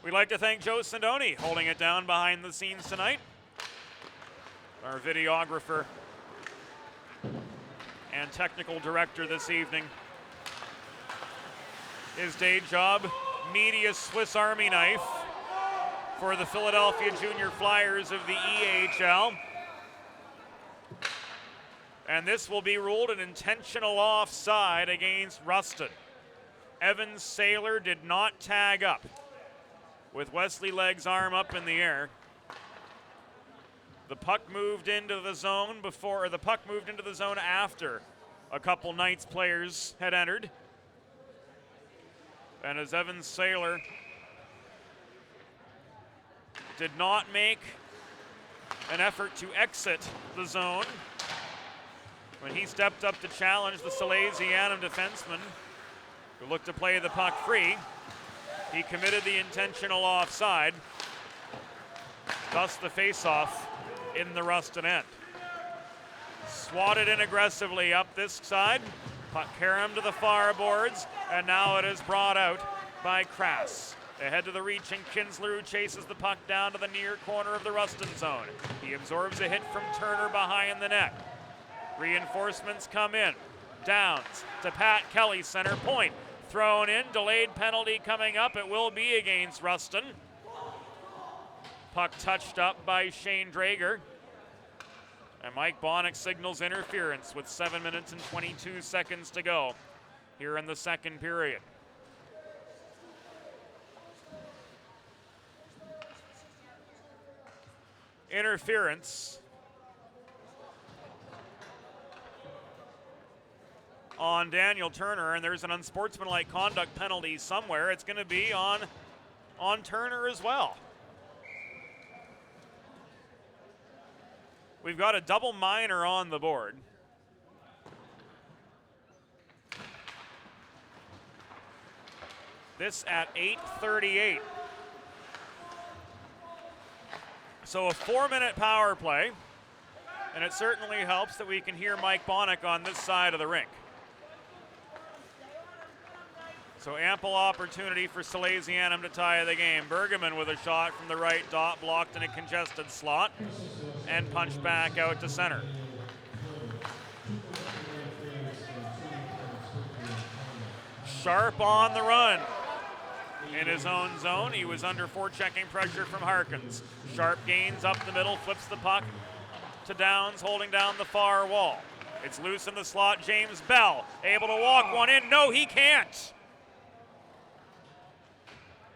We'd like to thank Joe Sindoni holding it down behind the scenes tonight. Our videographer and technical director this evening. His day job, media Swiss Army knife for the Philadelphia Junior Flyers of the EHL. And this will be ruled an intentional offside against Rustin. Evan Saylor did not tag up with Wesley Legg's arm up in the air. The puck moved into the zone after a couple Knights players had entered. And as Evan Saylor did not make an effort to exit the zone, when he stepped up to challenge the Salesianum defenseman, who looked to play the puck free, he committed the intentional offside, thus the faceoff in the Rustin end. Swatted in aggressively up this side, puck caromed to the far boards, and now it is brought out by Krass. Ahead to the reaching Kinsler, who chases the puck down to the near corner of the Rustin zone. He absorbs a hit from Turner behind the net. Reinforcements come in. Downs to Pat Kelly, center point. Thrown in, delayed penalty coming up. It will be against Rustin. Puck touched up by Shane Drager. And Mike Bonnick signals interference with 7 minutes and 22 seconds to go here in the second period. Interference on Daniel Turner, and there's an unsportsmanlike conduct penalty somewhere. It's going to be on Turner as well. We've got a double minor on the board. This at 8:38. So a 4-minute power play, and it certainly helps that we can hear Mike Bonnick on this side of the rink. So ample opportunity for Salesianum to tie the game. Bergman with a shot from the right dot, blocked in a congested slot, and punched back out to center. Sharp on the run. In his own zone, he was under forechecking pressure from Harkins. Sharp gains up the middle, flips the puck to Downs, holding down the far wall. It's loose in the slot. James Bell able to walk one in. No, he can't.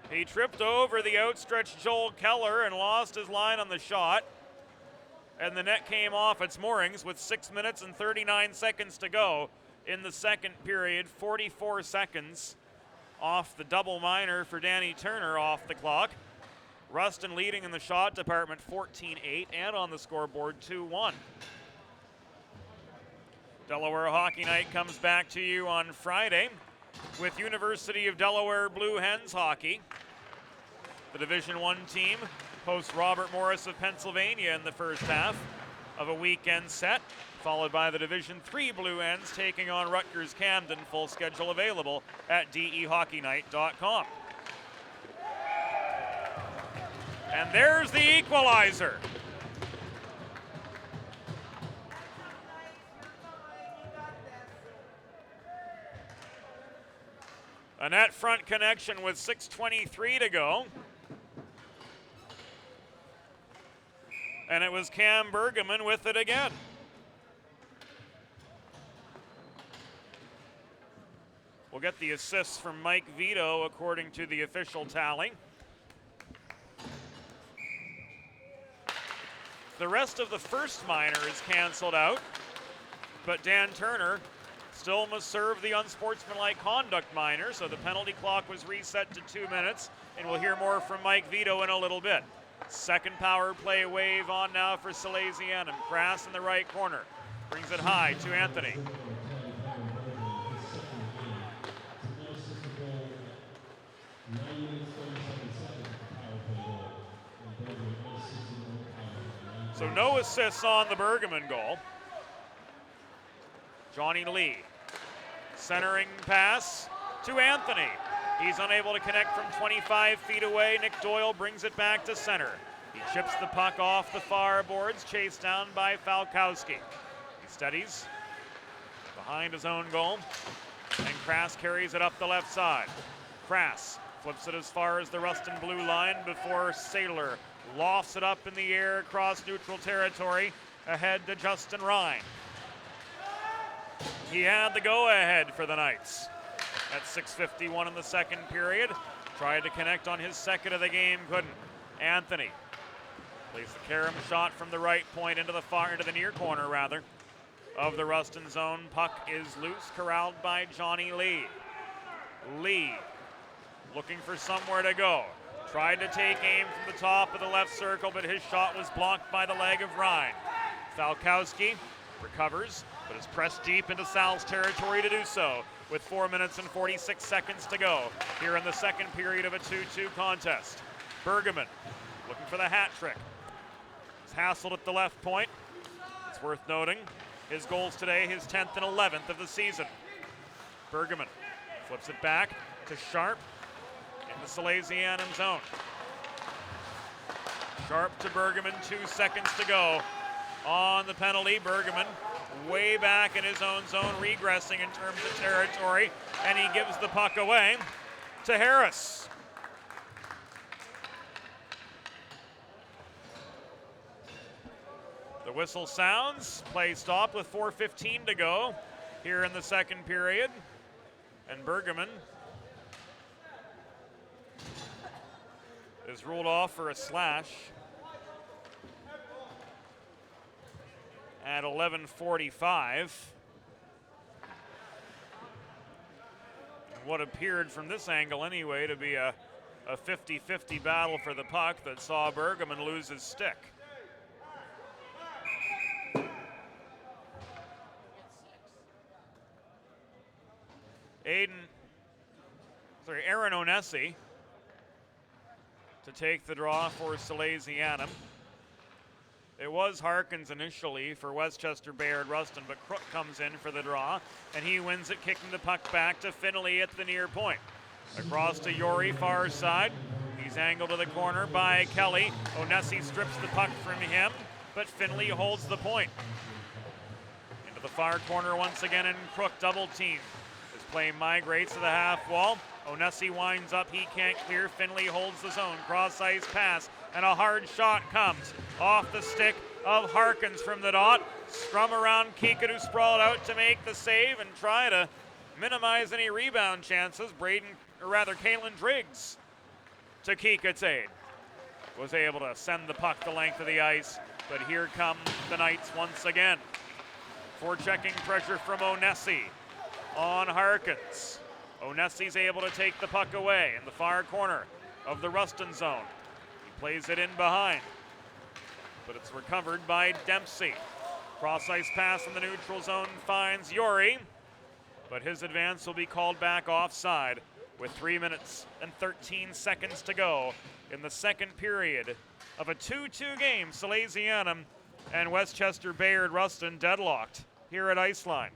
He tripped over the outstretched Joel Keller and lost his line on the shot. And the net came off its moorings with 6 minutes and 39 seconds to go in the second period. 44 seconds off the double minor for Danny Turner off the clock. Rustin leading in the shot department 14-8 and on the scoreboard 2-1. Delaware Hockey Night comes back to you on Friday with University of Delaware Blue Hens hockey. The Division I team hosts Robert Morris of Pennsylvania in the first half of a weekend set, followed by the Division III Blue Hens taking on Rutgers Camden. Full schedule available at dehockeynight.com. And there's the equalizer. A net front connection with 6:23 to go. And it was Cam Bergman with it again. We'll get the assists from Mike Vito according to the official tally. The rest of the first minor is canceled out, but Dan Turner still must serve the unsportsmanlike conduct minor, so the penalty clock was reset to 2 minutes, and we'll hear more from Mike Vito in a little bit. Second power play wave on now for Salesianum. Krass in the right corner, brings it high to Anthony. So no assists on the Bergman goal. Johnny Lee, centering pass to Anthony. He's unable to connect from 25 feet away. Nick Doyle brings it back to center. He chips the puck off the far boards, chased down by Falkowski. He steadies behind his own goal, and Krass carries it up the left side. Krass flips it as far as the Rustin blue line before Saylor lofts it up in the air across neutral territory, ahead to Justin Ryan. He had the go-ahead for the Knights at 6:51 in the second period. Tried to connect on his second of the game, couldn't. Anthony plays the carom shot from the right point into the near corner rather of the Rustin zone. Puck is loose, corralled by Johnny Lee. Lee looking for somewhere to go. Tried to take aim from the top of the left circle, but his shot was blocked by the leg of Ryan. Falkowski recovers, but is pressed deep into Sal's territory to do so with 4 minutes and 46 seconds to go here in the second period of a 2-2 contest. Bergman looking for the hat trick. He's hassled at the left point. It's worth noting his goals today, his 10th and 11th of the season. Bergman flips it back to Sharp in the Salesianum zone. Sharp to Bergman, 2 seconds to go on the penalty. Bergman way back in his own zone, regressing in terms of territory, and he gives the puck away to Harris. The whistle sounds, play stopped with 4:15 to go here in the second period, and Bergman is ruled off for a slash at 11:45. What appeared from this angle anyway to be a 50-50 battle for the puck that saw Bergman lose his stick. Aaron Onesi to take the draw for Salesianum. It was Harkins initially for Westchester Bayard Rustin, but Crook comes in for the draw, and he wins it, kicking the puck back to Finley at the near point. Across to Yori, far side. He's angled to the corner by Kelly. Onesi strips the puck from him, but Finley holds the point. Into the far corner once again, and Crook double team. As play migrates to the half wall. Onesi winds up, he can't clear. Finley holds the zone, cross ice pass, and a hard shot comes off the stick of Harkins from the dot. Scrum around Keekett, who sprawled out to make the save and try to minimize any rebound chances. Kalen Driggs to Keekett's aid. Was able to send the puck the length of the ice, but here come the Knights once again. Forechecking pressure from Onesi on Harkins. Onesi's able to take the puck away in the far corner of the Rustin zone. He plays it in behind, but it's recovered by Dempsey. Cross ice pass in the neutral zone finds Yori, but his advance will be called back offside with 3 minutes and 13 seconds to go in the second period of a 2-2 game. Salesianum and Westchester Bayard Rustin deadlocked here at Iceline.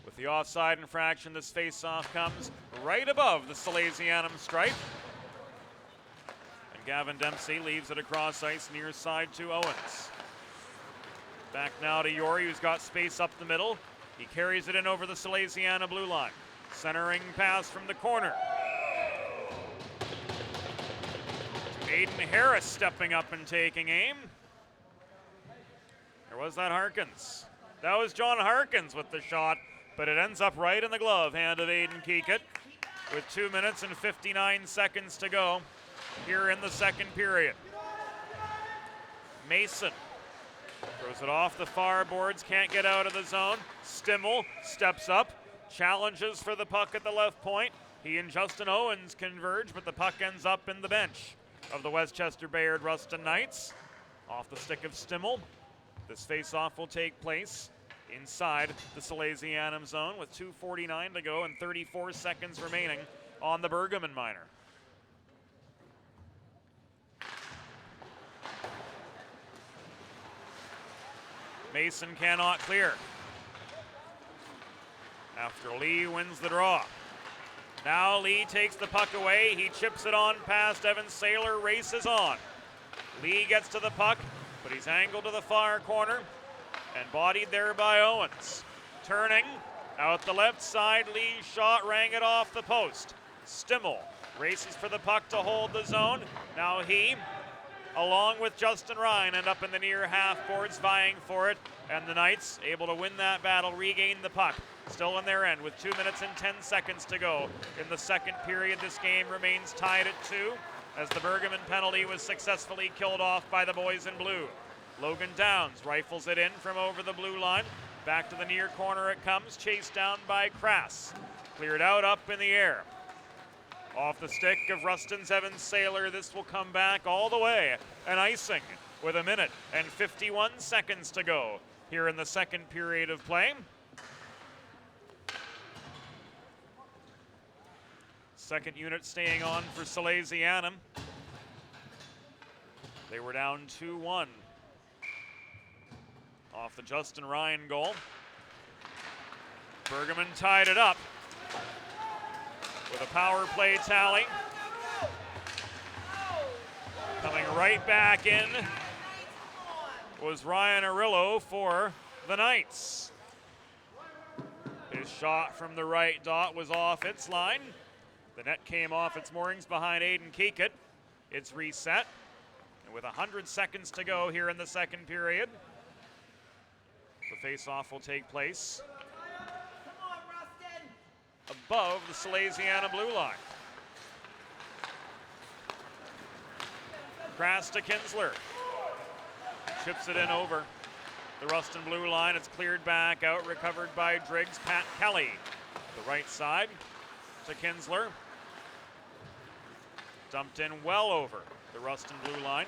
With the offside infraction, this faceoff comes right above the Salesianum stripe. And Gavin Dempsey leaves it across ice near side to Owens. Back now to Yori, who's got space up the middle. He carries it in over the Salesiana blue line. Centering pass from the corner. Aiden Harris stepping up and taking aim. There was that Harkins. That was John Harkins with the shot, but it ends up right in the glove hand of Aiden Keekett with 2 minutes and 59 seconds to go here in the second period. Mason throws it off the far boards, can't get out of the zone. Stimmel steps up, challenges for the puck at the left point. He and Justin Owens converge, but the puck ends up in the bench of the Westchester Bayard Rustin Knights. Off the stick of Stimmel. This face-off will take place inside the Salesianum zone with 2:49 to go and 34 seconds remaining on the Bergman minor. Mason cannot clear after Lee wins the draw. Now Lee takes the puck away. He chips it on past Evan Saylor, races on. Lee gets to the puck, but he's angled to the far corner and bodied there by Owens. Turning out the left side, Lee's shot rang it off the post. Stimmel races for the puck to hold the zone. Now he, along with Justin Ryan, end up in the near half boards vying for it, and the Knights able to win that battle, regain the puck. Still in their end with 2 minutes and 10 seconds to go in the second period. This game remains tied at 2 as the Bergman penalty was successfully killed off by the boys in blue. Logan Downs rifles it in from over the blue line. Back to the near corner it comes, chased down by Krass. Cleared out up in the air. Off the stick of Rustin's Evan Saylor, this will come back all the way. An icing with 1 minute and 51 seconds to go here in the second period of play. Second unit staying on for Salesianum. They were down 2-1 off the Justin Ryan goal. Bergman tied it up with a power play tally. Coming right back in was Ryan Arillo for the Knights. His shot from the right dot was off its line. The net came off its moorings behind Aiden Keekett. It's reset. And with 100 seconds to go here in the second period, the face-off will take place above the Salesiana blue line. Krass to Kinsler. Chips it in over the Rustin blue line. It's cleared back out, recovered by Driggs. Pat Kelly, the right side to Kinsler. Dumped in well over the Rustin blue line.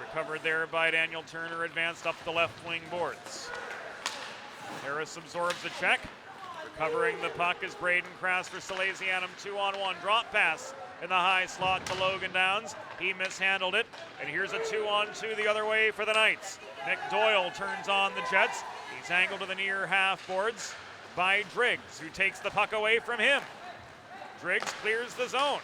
Recovered there by Daniel Turner, advanced up the left wing boards. Harris absorbs the check. Recovering the puck is Braden Krass for Salesianum. 2-on-1 drop pass in the high slot to Logan Downs. He mishandled it, and here's a 2-on-2 the other way for the Knights. Nick Doyle turns on the Jets. He's angled to the near half boards by Driggs, who takes the puck away from him. Driggs clears the zone.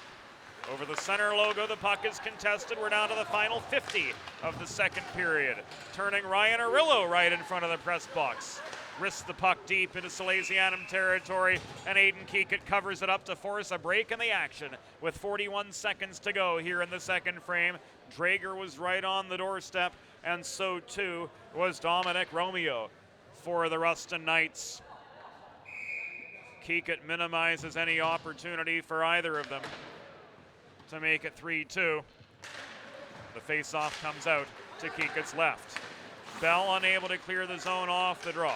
Over the center logo, the puck is contested. We're down to the final 50 of the second period. Turning Ryan Arillo right in front of the press box. wrists the puck deep into Salesianum territory, and Aiden Keekett covers it up to force a break in the action with 41 seconds to go here in the second frame. Drager was right on the doorstep, and so too was Dominic Romeo for the Rustin Knights. Keekett minimizes any opportunity for either of them to make it 3-2. The face-off comes out to Keekett's left. Bell unable to clear the zone off the draw.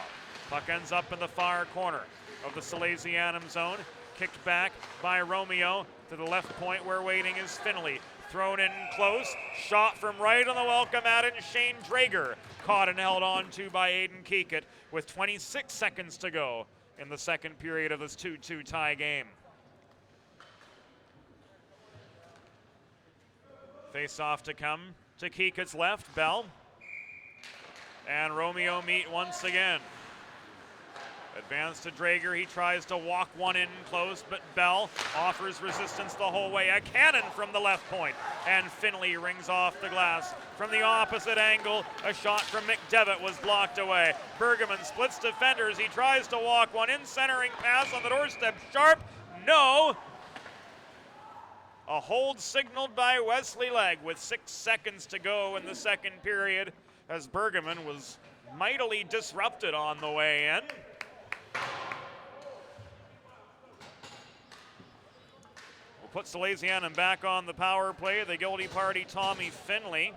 Puck ends up in the far corner of the Salesianum zone. Kicked back by Romeo to the left point where waiting is Finley. Thrown in close, shot from right on the welcome mat, and Shane Drager caught and held on to by Aiden Keekett with 26 seconds to go in the second period of this 2-2 tie game. Face off to come to Keekett's left, Bell and Romeo meet once again. Advance to Drager, he tries to walk one in close, but Bell offers resistance the whole way. A cannon from the left point, and Finley rings off the glass. From the opposite angle, a shot from McDevitt was blocked away. Bergman splits defenders, he tries to walk one in, centering pass on the doorstep. Sharp, no. A hold signaled by Wesley Legg with 6 seconds to go in the second period, as Bergman was mightily disrupted on the way in. We'll put Salesianum back on the power play. The guilty party, Tommy Finley.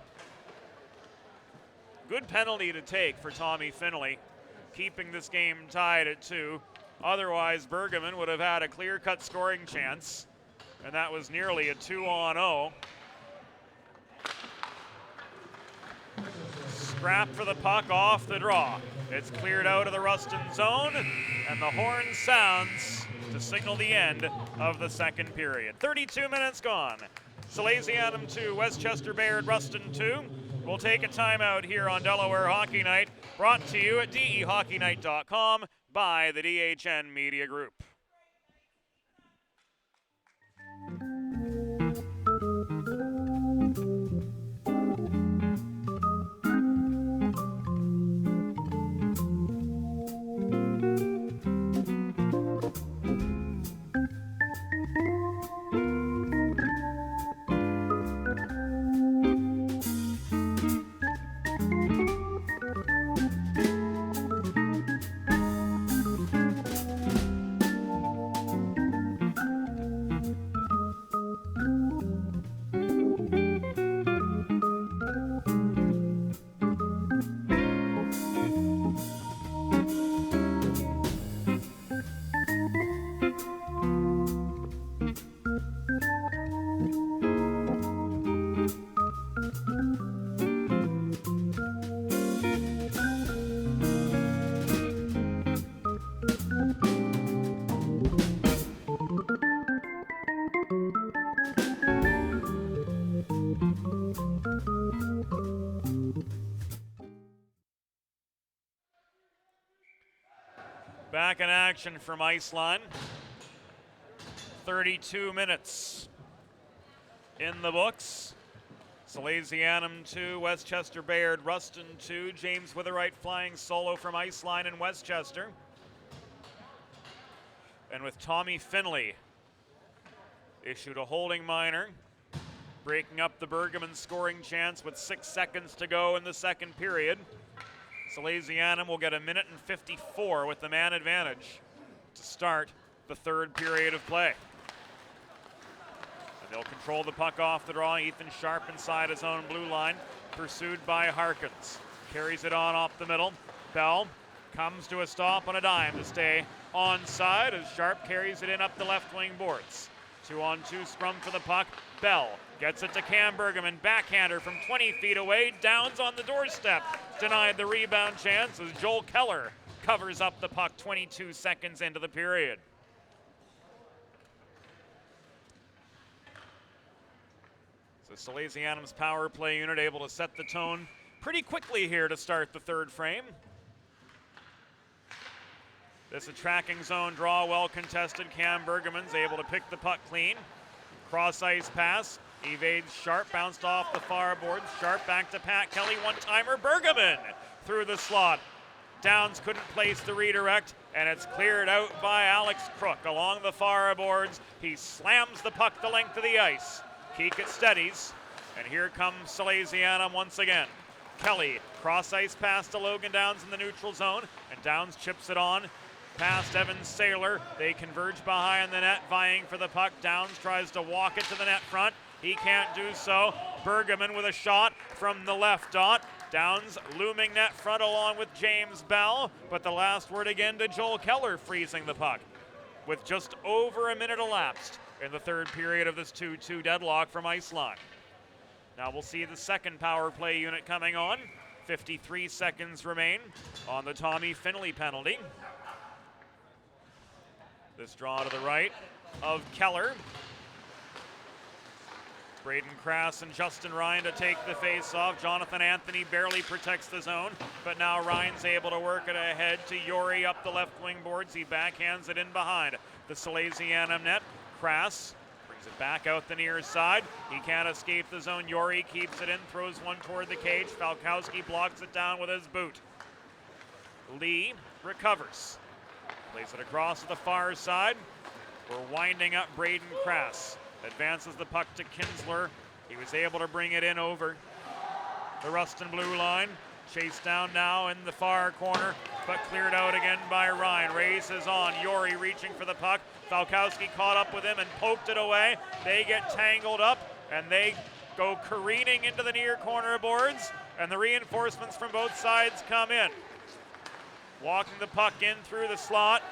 Good penalty to take for Tommy Finley, keeping this game tied at 2. Otherwise, Bergman would have had a clear-cut scoring chance, and that was nearly a 2-on-0. Scrap for the puck off the draw. It's cleared out of the Rustin zone, and the horn sounds to signal the end of the second period. 32 minutes gone. Salesianum 2, Westchester Bayard Rustin 2. We'll take a timeout here on Delaware Hockey Night, brought to you at DEHockeyNight.com by the DHN Media Group. Back in action from Iceland. 32 minutes in the books. Salesianum 2, Westchester Bayard Rustin 2. James Witherite flying solo from Iceland and Westchester. And with Tommy Finley issued a holding minor, breaking up the Bergman scoring chance with 6 seconds to go in the second period. Salesianum will get 1 minute and 54 with the man advantage to start the third period of play. And they'll control the puck off the draw. Ethan Sharp inside his own blue line, pursued by Harkins. Carries it on off the middle. Bell comes to a stop on a dime to stay onside as Sharp carries it in up the left wing boards. 2-on-2 scrum for the puck. Bell gets it to Cam Bergman, backhander from 20 feet away. Downs on the doorstep. Denied the rebound chance as Joel Keller covers up the puck 22 seconds into the period. So Salesianum's power play unit able to set the tone pretty quickly here to start the third frame. This a tracking zone draw, well contested. Cam Bergman's able to pick the puck clean. Cross ice pass, evades Sharp, bounced off the far board. Sharp back to Pat Kelly, one-timer. Bergman through the slot. Downs couldn't place the redirect, and it's cleared out by Alex Crook along the far boards. He slams the puck the length of the ice. Keekett steadies, and here comes Salesianum once again. Kelly, cross ice pass to Logan Downs in the neutral zone, and Downs chips it on past Evan Saylor. They converge behind the net, vying for the puck. Downs tries to walk it to the net front. He can't do so. Bergman with a shot from the left dot. Downs looming net front along with James Bell, but the last word again to Joel Keller, freezing the puck with just over a minute elapsed in the third period of this 2-2 deadlock from Iceland. Now we'll see the second power play unit coming on. 53 seconds remain on the Tommy Finley penalty. This draw to the right of Keller. Braden Crass and Justin Ryan to take the face-off. Jonathan Anthony barely protects the zone, but now Ryan's able to work it ahead to Yori up the left wing boards. He backhands it in behind the Salesianum net. Crass brings it back out the near side. He can't escape the zone. Yori keeps it in, throws one toward the cage. Falkowski blocks it down with his boot. Lee recovers. Plays it across to the far side. We're winding up Braden Crass. Advances the puck to Kinsler. He was able to bring it in over the Rustin blue line. Chased down now in the far corner, but cleared out again by Ryan. Races on. Yori reaching for the puck. Falkowski caught up with him and poked it away. They get tangled up and they go careening into the near corner boards, and the reinforcements from both sides come in. Walking the puck in through the slot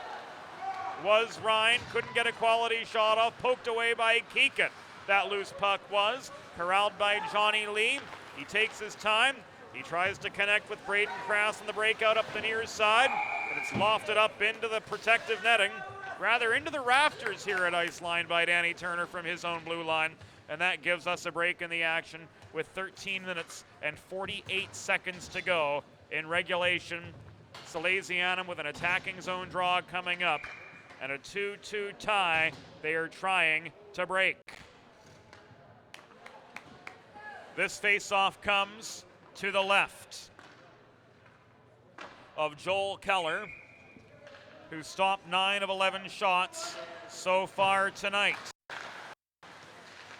was Ryan. Couldn't get a quality shot off. Poked away by Keekett. That loose puck was corralled by Johnny Lee. He takes his time. He tries to connect with Braden Crass on the breakout up the near side, but it's lofted up into the protective netting, rather into the rafters here at Iceland by Danny Turner from his own blue line, and that gives us a break in the action with 13 minutes and 48 seconds to go in regulation. Salesianum with an attacking zone draw coming up, and a 2-2 tie they are trying to break. This face-off comes to the left of Joel Keller, who stopped 9 of 11 shots so far tonight.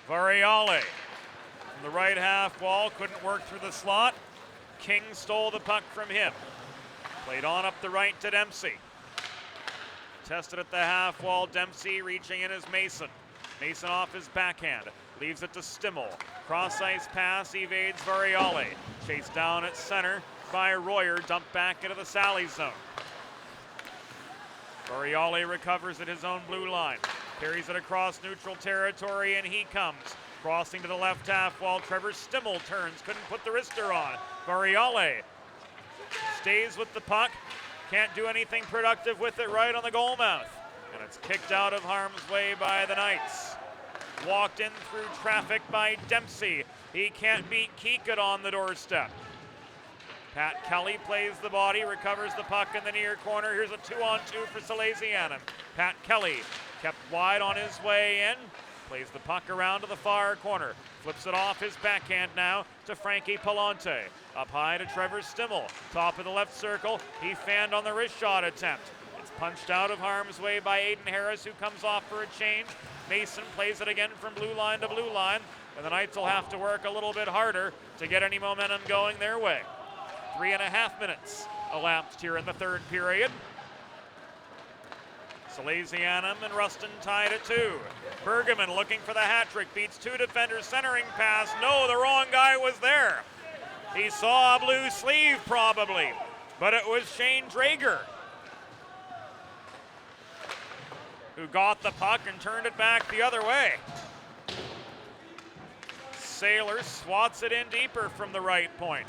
Variale from the right half wall, couldn't work through the slot. King stole the puck from him. Played on up the right to Dempsey. Tested at the half wall. Dempsey reaching in as Mason. Mason off his backhand. Leaves it to Stimmel. Cross ice pass, evades Variale. Chased down at center by Royer. Dumped back into the Sally zone. Variale recovers at his own blue line. Carries it across neutral territory, and he comes. Crossing to the left half wall. Trevor Stimmel turns. Couldn't put the wrister on. Variale stays with the puck. Can't do anything productive with it right on the goal mouth. And it's kicked out of harm's way by the Knights. Walked in through traffic by Dempsey. He can't beat Keekett on the doorstep. Pat Kelly plays the body, recovers the puck in the near corner. Here's a 2-on-2 for Salesianum. Pat Kelly kept wide on his way in. Plays the puck around to the far corner. Flips it off his backhand now to Frankie Palante. Up high to Trevor Stimmel. Top of the left circle. He fanned on the wrist shot attempt. It's punched out of harm's way by Aiden Harris, who comes off for a change. Mason plays it again from blue line to blue line, and the Knights will have to work a little bit harder to get any momentum going their way. 3.5 minutes elapsed here in the third period. Salesianum and Rustin tied at 2. Bergman looking for the hat trick, beats 2 defenders, centering pass. No, the wrong guy was there. He saw a blue sleeve probably, but it was Shane Drager who got the puck and turned it back the other way. Saylor swats it in deeper from the right point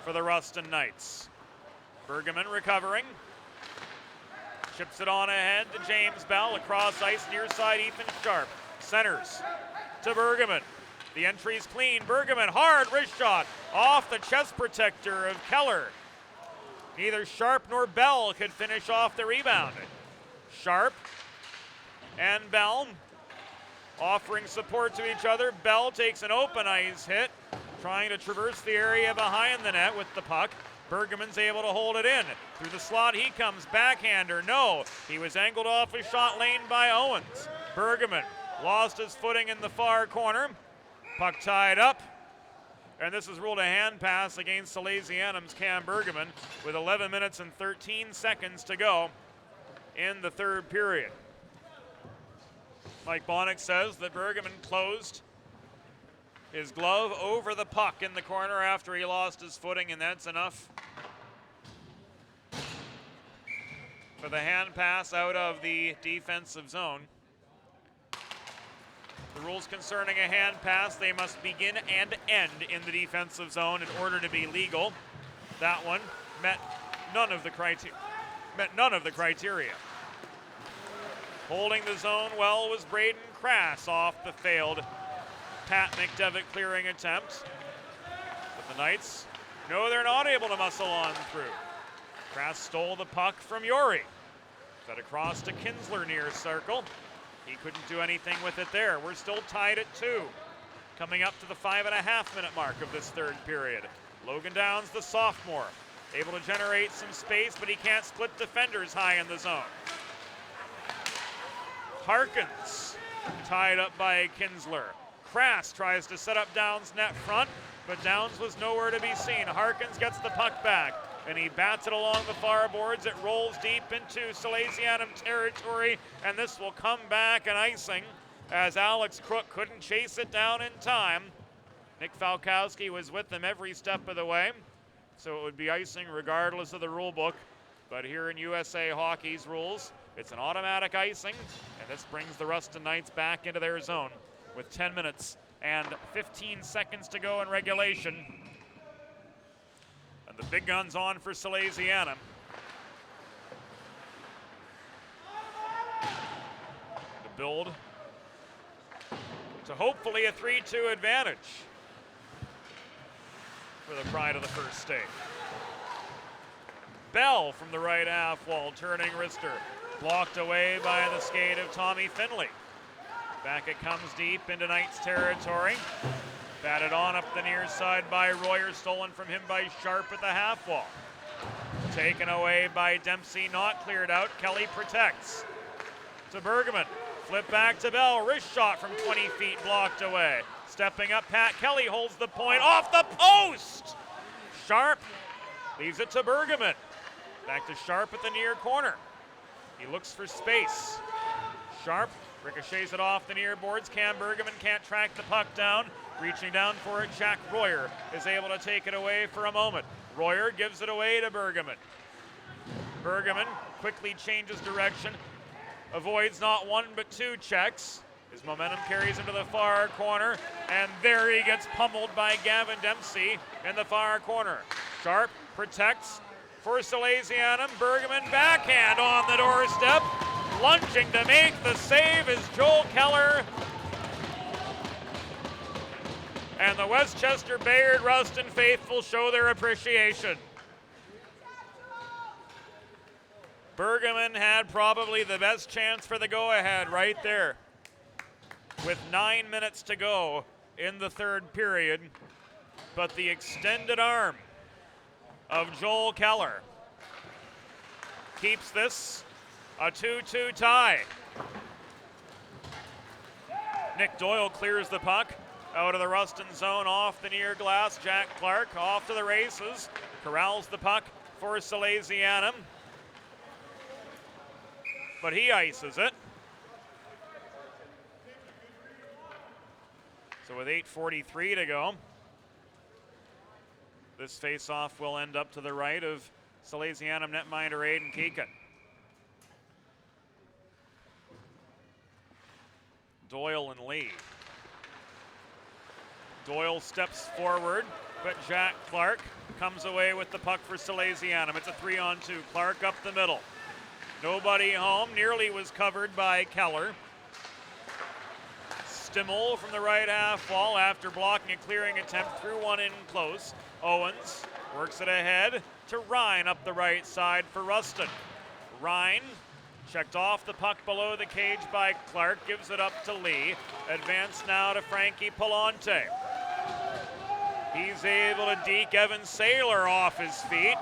for the Rustin Knights. Bergman recovering. Chips it on ahead to James Bell. Across ice, near side, Ethan Sharp. Centers to Bergman. The entry's clean. Bergman, hard wrist shot off the chest protector of Keller. Neither Sharp nor Bell could finish off the rebound. Sharp and Bell offering support to each other. Bell takes an open ice hit, trying to traverse the area behind the net with the puck. Bergeman's able to hold it in. Through the slot he comes, backhander, no. He was angled off his shot lane by Owens. Bergeman lost his footing in the far corner. Puck tied up. And this is ruled a hand pass against Salesianum's Cam Bergeman with 11 minutes and 13 seconds to go in the third period. Mike Bonnick says that Bergeman closed his glove over the puck in the corner after he lost his footing, and that's enough for the hand pass out of the defensive zone. The rules concerning a hand pass, they must begin and end in the defensive zone in order to be legal. That one met none of the criteria. Holding the zone well was Braden Crass off the failed Pat McDevitt clearing attempt. But the Knights, no, they're not able to muscle on through. Crass stole the puck from Yori. Fed across to Kinsler near circle. He couldn't do anything with it there. We're still tied at 2. Coming up to the 5.5-minute mark of this third period. Logan Downs, the sophomore, able to generate some space, but he can't split defenders high in the zone. Harkins tied up by Kinsler. Crass tries to set up Downs net front, but Downs was nowhere to be seen. Harkins gets the puck back, and he bats it along the far boards. It rolls deep into Salesianum territory, and this will come back an icing as Alex Crook couldn't chase it down in time. Nick Falkowski was with them every step of the way, so it would be icing regardless of the rule book. But here in USA Hockey's rules, it's an automatic icing, and this brings the Rustin Knights back into their zone with 10 minutes and 15 seconds to go in regulation. And the big guns on for Salesianum. To build to hopefully a 3-2 advantage for the pride of the first state. Bell from the right half wall, turning wrister. Blocked away by the skate of Tommy Finley. Back it comes deep into Knights territory. Batted on up the near side by Royer, stolen from him by Sharp at the half wall. Taken away by Dempsey, not cleared out. Kelly protects. To Bergeman. Flip back to Bell. Wrist shot from 20 feet blocked away. Stepping up, Pat Kelly holds the point off the post. Sharp leaves it to Bergeman. Back to Sharp at the near corner. He looks for space. Sharp ricochets it off the near boards. Cam Bergeman can't track the puck down. Reaching down for it, Jack Royer is able to take it away for a moment. Royer gives it away to Bergeman. Bergeman quickly changes direction. Avoids not one but 2 checks. His momentum carries him to the far corner, and there he gets pummeled by Gavin Dempsey in the far corner. Sharp protects for Salesianum. Bergeman backhand on the doorstep. Lunging to make the save is Joel Keller. And the Westchester Bayard Rustin faithful show their appreciation. Bergeman had probably the best chance for the go-ahead right there. With 9 minutes to go in the third period. But the extended arm of Joel Keller keeps this a 2-2 tie. Nick Doyle clears the puck out of the Rustin zone off the near glass. Jack Clark off to the races. Corrals the puck for Salesianum. But he ices it. So with 8:43 to go, this face-off will end up to the right of Salesianum netminder Aiden Keegan. Doyle and Lee. Doyle steps forward, but Jack Clark comes away with the puck for Salesianum. It's a 3-on-2. Clark up the middle. Nobody home. Nearly was covered by Keller. Stimmel from the right half wall after blocking a clearing attempt, threw one in close. Owens works it ahead to Ryan up the right side for Rustin. Ryan checked off the puck below the cage by Clark, gives it up to Lee. Advance now to Frankie Palante. He's able to deke Evan Saylor off his feet.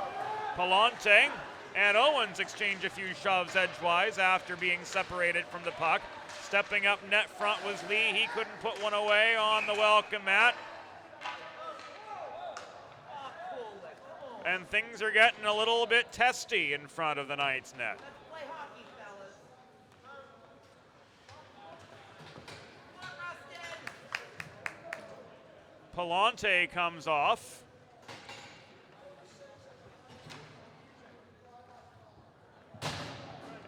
Palante and Owens exchange a few shoves edgewise after being separated from the puck. Stepping up net front was Lee. He couldn't put one away on the welcome mat. And things are getting a little bit testy in front of the Knights net. Palante comes off.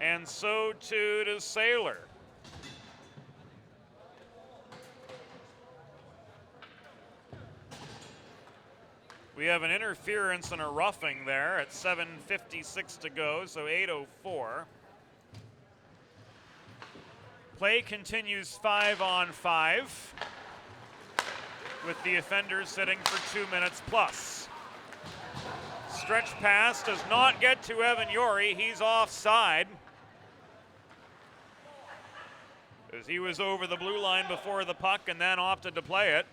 And so too does Saylor. We have an interference and a roughing there at 7:56 to go, so 8:04. Play continues 5-on-5 with the offender sitting for 2 minutes plus. Stretch pass does not get to Evan Yori. He's offside, as he was over the blue line before the puck and then opted to play it.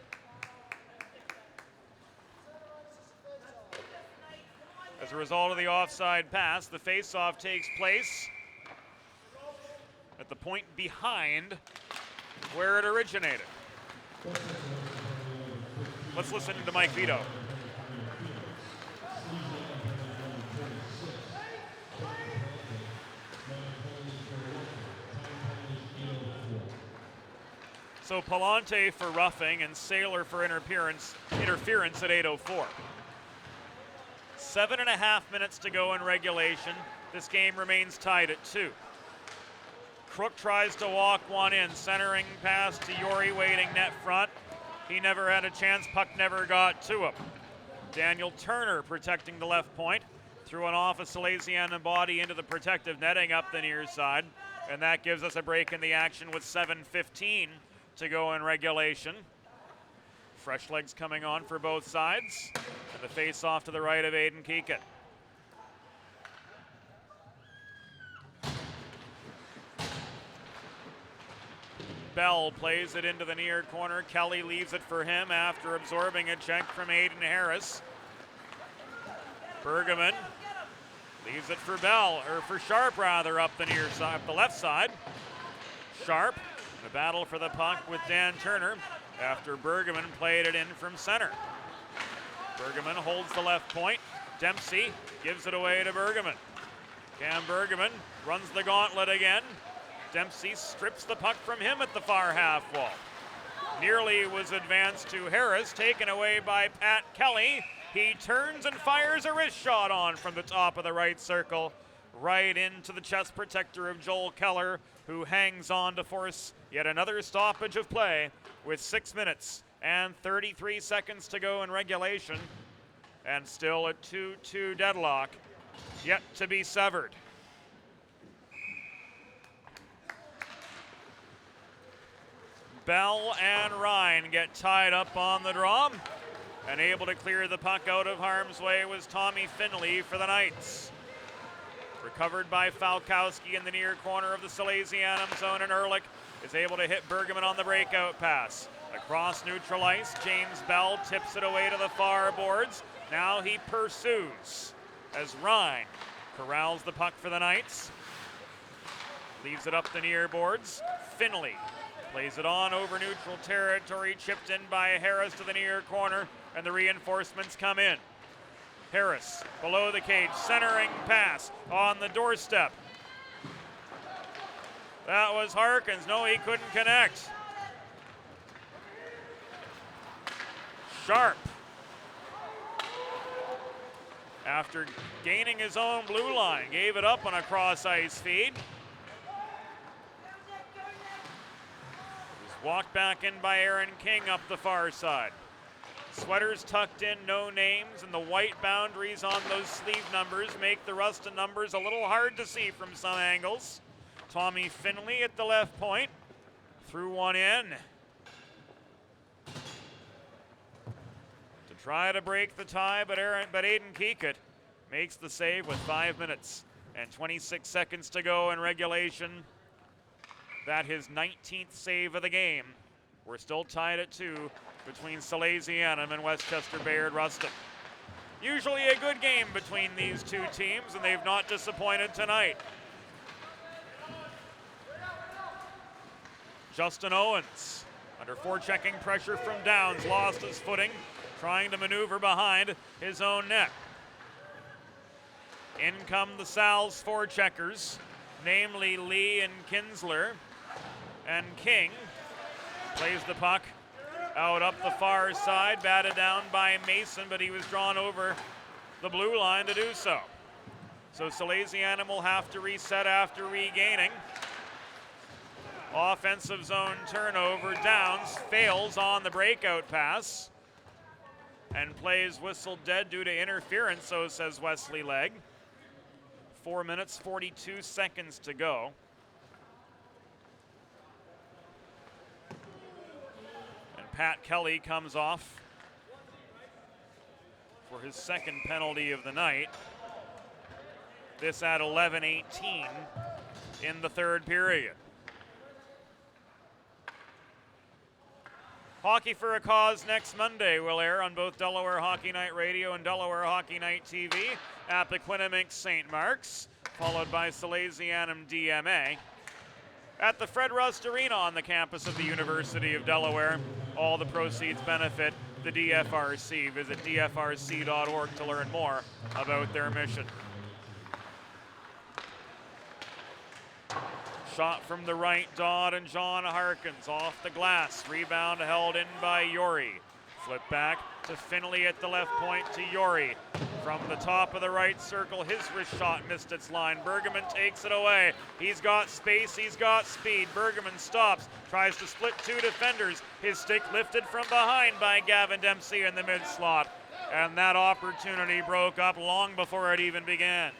As a result of the offside pass, the faceoff takes place at the point behind where it originated. Let's listen to Mike Vito. So Palante for roughing and Saylor for interference at 8:04. 7.5 minutes to go in regulation. This game remains tied at 2. Crook tries to walk one in, centering pass to Yori waiting net front. He never had a chance, puck never got to him. Daniel Turner protecting the left point, threw an off a Salesianum body into the protective netting up the near side, and that gives us a break in the action with 7:15 to go in regulation. Fresh legs coming on for both sides, and the face off to the right of Aiden Keekett. Bell plays it into the near corner. Kelly leaves it for him after absorbing a check from Aiden Harris. Bergman leaves it for Bell, or for Sharp rather, up the near side, up the left side. Sharp, the battle for the puck with Dan Turner after Bergman played it in from center. Bergman holds the left point. Dempsey gives it away to Bergman. Cam Bergman runs the gauntlet again. Dempsey strips the puck from him at the far half wall. Nearly was advanced to Harris, taken away by Pat Kelly. He turns and fires a wrist shot on from the top of the right circle, right into the chest protector of Joel Keller, who hangs on to force yet another stoppage of play with 6 minutes and 33 seconds to go in regulation, and still a 2-2 deadlock yet to be severed. Bell and Ryan get tied up on the draw, and able to clear the puck out of harm's way was Tommy Finley for the Knights. Recovered by Falkowski in the near corner of the Salesianum zone, and Ehrlich is able to hit Bergman on the breakout pass. Across neutral ice, James Bell tips it away to the far boards. Now he pursues as Ryan corrals the puck for the Knights. Leaves it up the near boards. Finley plays it on over neutral territory, chipped in by Harris to the near corner, and the reinforcements come in. Harris below the cage, centering pass on the doorstep. That was Harkins. No, he couldn't connect. Sharp, after gaining his own blue line, gave it up on a cross ice feed. It was walked back in by Aaron King up the far side. Sweaters tucked in, no names, and the white boundaries on those sleeve numbers make the Rustin numbers a little hard to see from some angles. Tommy Finley at the left point, threw one in to try to break the tie, but Aiden Keekett makes the save with 5 minutes and 26 seconds to go in regulation. That his 19th save of the game. We're still tied at 2 between Salesianum and Westchester Bayard Rustin. Usually a good game between these two teams, and they've not disappointed tonight. Justin Owens, under forechecking pressure from Downs, lost his footing, trying to maneuver behind his own net. In come the Sal's forecheckers, namely Lee and Kinsler, and King plays the puck out up the far side, batted down by Mason, but he was drawn over the blue line to do so. So Salesianum will have to reset after regaining. Offensive zone turnover. Downs fails on the breakout pass and plays whistled dead due to interference, so says Wesley Legg. 4 minutes, 42 seconds to go. And Pat Kelly comes off for his second penalty of the night. This at 11:18 in the third period. Hockey for a Cause next Monday will air on both Delaware Hockey Night Radio and Delaware Hockey Night TV at the Quinnipiac St. Mark's, followed by Salesianum DMA. At the Fred Rust Arena on the campus of the University of Delaware, all the proceeds benefit the DFRC. Visit dfrc.org to learn more about their mission. Shot from the right, Dodd and John Harkins off the glass. Rebound held in by Yori. Flip back to Finley at the left point to Yori. From the top of the right circle, his wrist shot missed its line. Bergman takes it away. He's got space, he's got speed. Bergman stops, tries to split two defenders. His stick lifted from behind by Gavin Dempsey in the mid-slot. And that opportunity broke up long before it even began.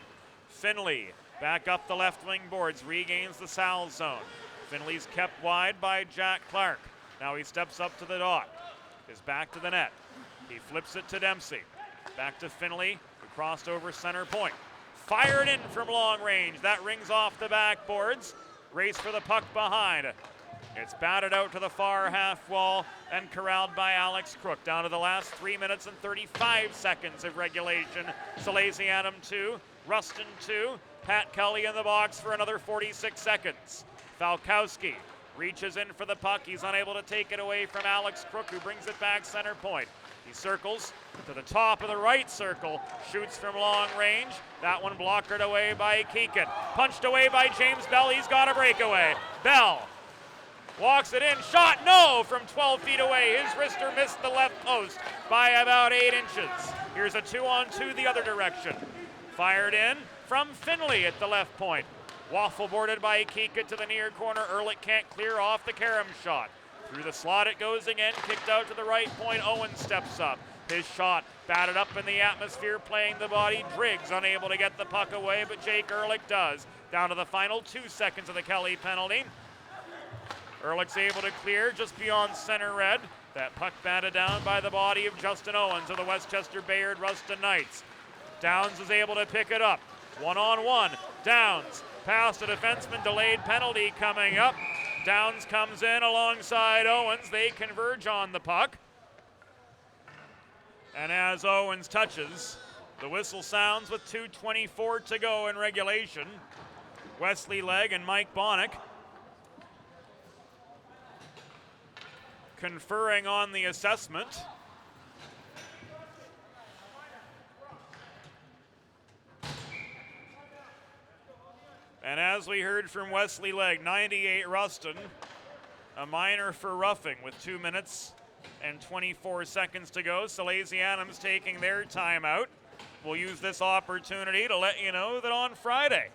Finley back up the left wing boards, regains the Sal zone. Finley's kept wide by Jack Clark. Now he steps up to the dot. Is back to the net. He flips it to Dempsey. Back to Finley, who crossed over center point. Fired in from long range. That rings off the backboards. Race for the puck behind. It's batted out to the far half wall and corralled by Alex Crook. Down to the last 3 minutes and 35 seconds of regulation. Salesianum 2, Rustin 2. Pat Kelly in the box for another 46 seconds. Falkowski reaches in for the puck. He's unable to take it away from Alex Crook, who brings it back center point. He circles to the top of the right circle, shoots from long range. That one blockered away by Keegan. Punched away by James Bell. He's got a breakaway. Bell walks it in. Shot, no, from 12 feet away. His wrister missed the left post by about 8 inches. Here's a 2-on-2 the other direction. Fired in from Finley at the left point. Waffle boarded by Keegan to the near corner. Ehrlich can't clear off the Karam shot. Through the slot it goes again, kicked out to the right point. Owen steps up. His shot batted up in the atmosphere, playing the body. Driggs unable to get the puck away, but Jake Ehrlich does. Down to the final 2 seconds of the Kelly penalty. Ehrlich's able to clear just beyond center red. That puck batted down by the body of Justin Owens of the Westchester Bayard Rustin Knights. Downs is able to pick it up. 1-on-1. Downs past a defenseman, delayed penalty coming up. Downs comes in alongside Owens. They converge on the puck. And as Owens touches, the whistle sounds with 2:24 to go in regulation. Wesley Legg and Mike Bonnick conferring on the assessment. And as we heard from Wesley Legg, 98 Rustin, a minor for roughing with 2 minutes and 24 seconds to go. Salesianum's taking their timeout. We'll use this opportunity to let you know that on Friday,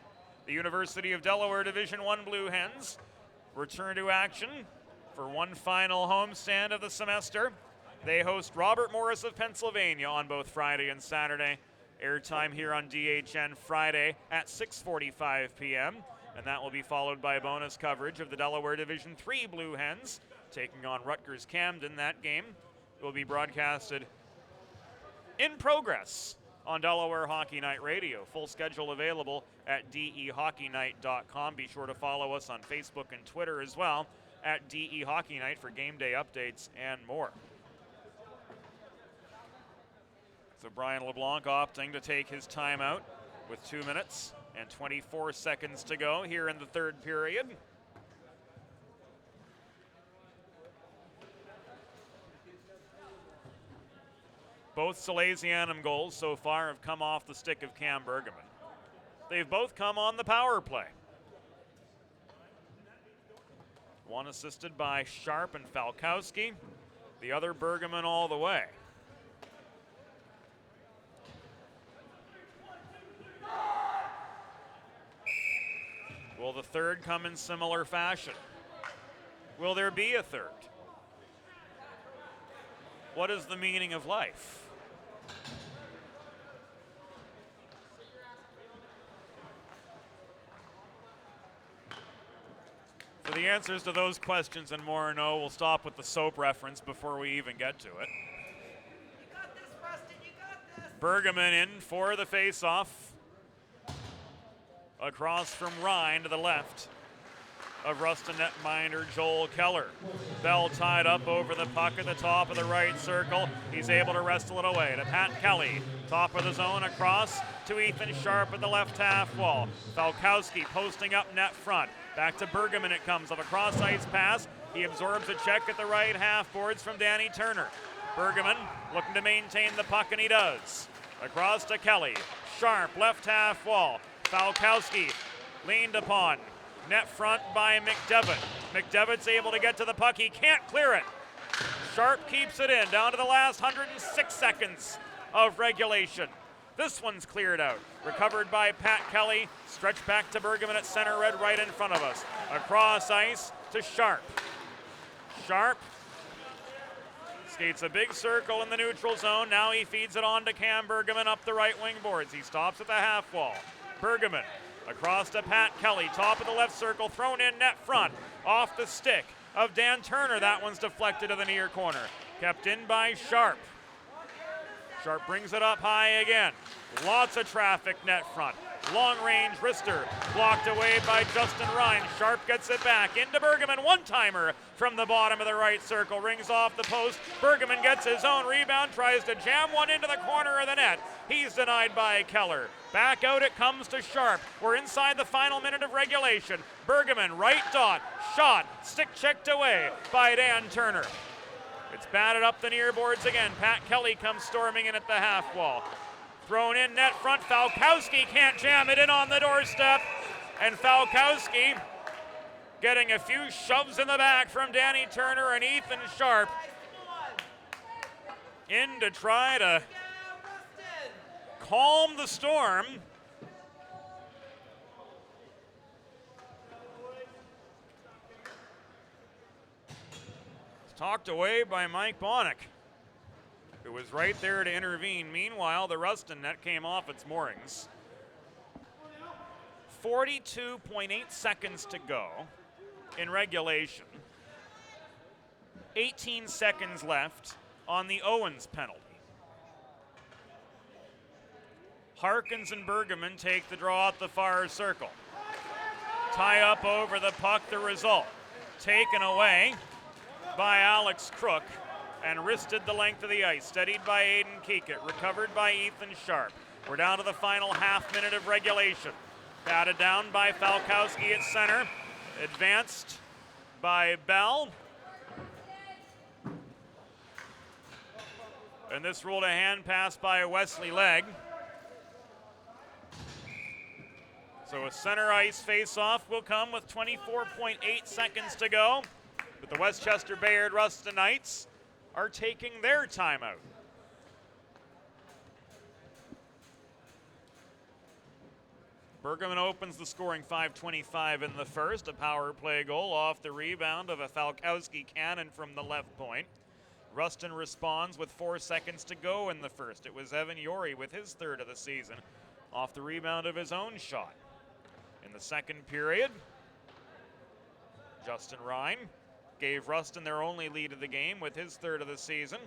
the University of Delaware Division I Blue Hens return to action for one final homestand of the semester. They host Robert Morris of Pennsylvania on both Friday and Saturday. Airtime here on DHN Friday at 6:45 p.m. And that will be followed by bonus coverage of the Delaware Division III Blue Hens taking on Rutgers Camden. That game will be broadcasted in progress on Delaware Hockey Night Radio. Full schedule available at dehockeynight.com. Be sure to follow us on Facebook and Twitter as well at DE Hockey Night for game day updates and more. So Brian LeBlanc opting to take his timeout with 2 minutes and 24 seconds to go here in the third period. Both Salesianum goals so far have come off the stick of Cam Bergman. They've both come on the power play. One assisted by Sharp and Falkowski, the other Bergman all the way. Will the third come in similar fashion? Will there be a third? What is the meaning of life? For the answers to those questions and more, no, we'll stop with the soap reference before we even get to it. You got this, Rustin, you got this. Bergman in for the face-off. Across from Ryan to the left of Rustin netminder Joel Keller. Bell tied up over the puck at the top of the right circle. He's able to wrestle it away to Pat Kelly. Top of the zone across to Ethan Sharp at the left half wall. Falkowski posting up net front. Back to Bergman it comes of a cross-ice pass. He absorbs a check at the right half boards from Danny Turner. Bergman looking to maintain the puck, and he does. Across to Kelly. Sharp, left half wall. Falkowski leaned upon. Net front by McDevitt. McDevitt's able to get to the puck. He can't clear it. Sharp keeps it in down to the last 106 seconds of regulation. This one's cleared out. Recovered by Pat Kelly. Stretched back to Bergman at center red right in front of us. Across ice to Sharp. Sharp skates a big circle in the neutral zone. Now he feeds it on to Cam Bergman up the right wing boards. He stops at the half wall. Bergman across to Pat Kelly. Top of the left circle. Thrown in net front. Off the stick of Dan Turner. That one's deflected to the near corner. Kept in by Sharp. Sharp brings it up high again. Lots of traffic net front. Long range wrister blocked away by Justin Ryan. Sharp gets it back into Bergman. One-timer from the bottom of the right circle. Rings off the post. Bergman gets his own rebound. Tries to jam one into the corner of the net. He's denied by Keller. Back out it comes to Sharp. We're inside the final minute of regulation. Bergman, right dot. Shot. Stick checked away by Dan Turner. It's batted up the near boards again. Pat Kelly comes storming in at the half wall. Thrown in net front. Falkowski can't jam it in on the doorstep. And Falkowski getting a few shoves in the back from Danny Turner and Ethan Sharp in to try to calm the storm. Talked away by Mike Bonnick, who was right there to intervene. Meanwhile, the Rustin net came off its moorings. 42.8 seconds to go in regulation. 18 seconds left on the Owens penalty. Harkins and Bergman take the draw at the far circle. Tie up over the puck, the result. Taken away by Alex Crook and wristed the length of the ice. Steadied by Aiden Keekett, recovered by Ethan Sharp. We're down to the final half minute of regulation. Batted down by Falkowski at center. Advanced by Bell. And this ruled a hand pass by Wesley Legg. So a center ice face-off will come with 24.8 seconds to go. But the Westchester Bayard Rustin Knights are taking their timeout. Bergman opens the scoring 5:25 in the first. A power play goal off the rebound of a Falkowski cannon from the left point. Rustin responds with 4 seconds to go in the first. It was Evan Yorey with his third of the season off the rebound of his own shot. In the second period, Justin Ryan gave Rustin their only lead of the game with his third of the season.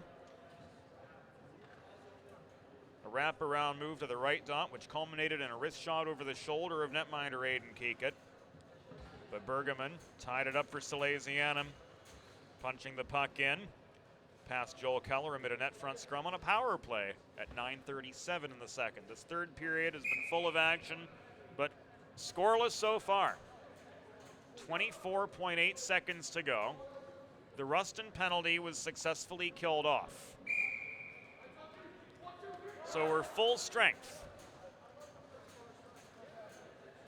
A wraparound move to the right dot, which culminated in a wrist shot over the shoulder of netminder Aiden Keekett. But Bergman tied it up for Salesianum, punching the puck in. past Joel Keller amid a net front scrum on a power play at 9:37 in the second. This third period has been full of action, but scoreless so far. 24.8 seconds to go. The Rustin penalty was successfully killed off. So we're full strength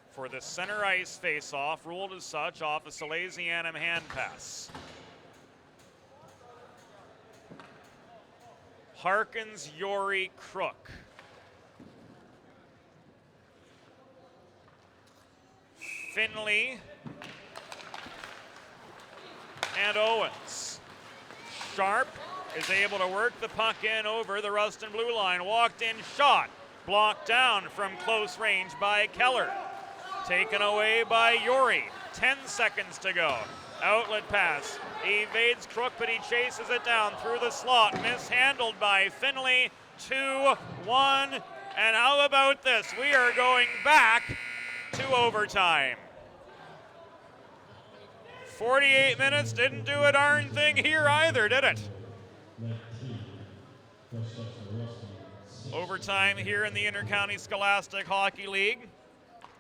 for the center ice face-off, ruled as such off a Salesianum hand pass. Harkins, Yori, Crook. Finley and Owens. Sharp is able to work the puck in over the Rustin blue line. Walked in shot, blocked down from close range by Keller. Taken away by Yori. 10 seconds to go. Outlet pass. Evades Crook, but he chases it down through the slot. Mishandled by Finley. 2-1. And how about this? We are going back to overtime. 48 minutes didn't do a darn thing here either, did it? Overtime here in the Intercounty Scholastic Hockey League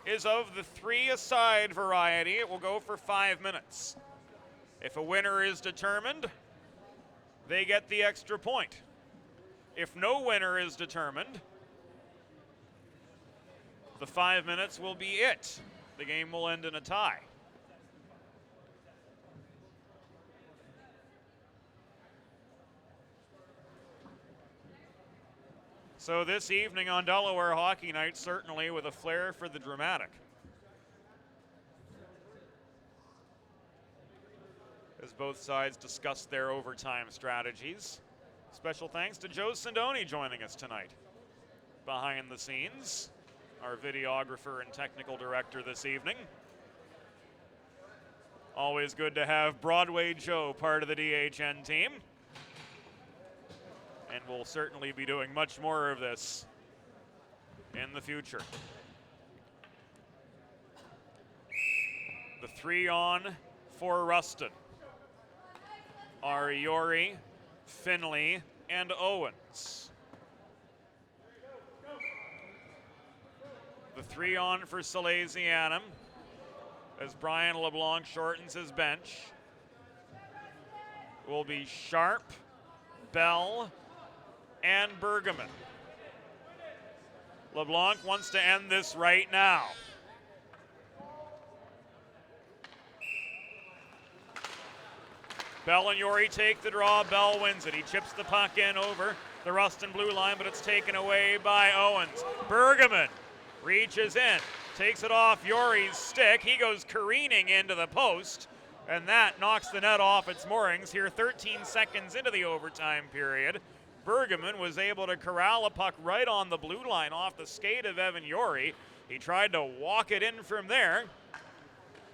is of the 3-a-side variety. It will go for 5 minutes. If a winner is determined, they get the extra point. If no winner is determined, the 5 minutes will be it. The game will end in a tie. So this evening on Delaware Hockey Night, certainly with a flair for the dramatic. As both sides discuss their overtime strategies. Special thanks to Joe Sindoni joining us tonight. Behind the scenes, our videographer and technical director this evening. Always good to have Broadway Joe part of the DHN team. And we'll certainly be doing much more of this in the future. The 3-on for Rustin are Yori, Finley, and Owens. The 3-on for Salesianum as Brian LeBlanc shortens his bench will be Sharp, Bell, and Bergman. LeBlanc wants to end this right now. Bell and Yori take the draw. Bell wins it. He chips the puck in over the Rustin blue line, but it's taken away by Owens. Bergman reaches in, takes it off Yori's stick. He goes careening into the post, and that knocks the net off its moorings here 13 seconds into the overtime period. Bergman was able to corral a puck right on the blue line off the skate of Evan Yori. He tried to walk it in from there,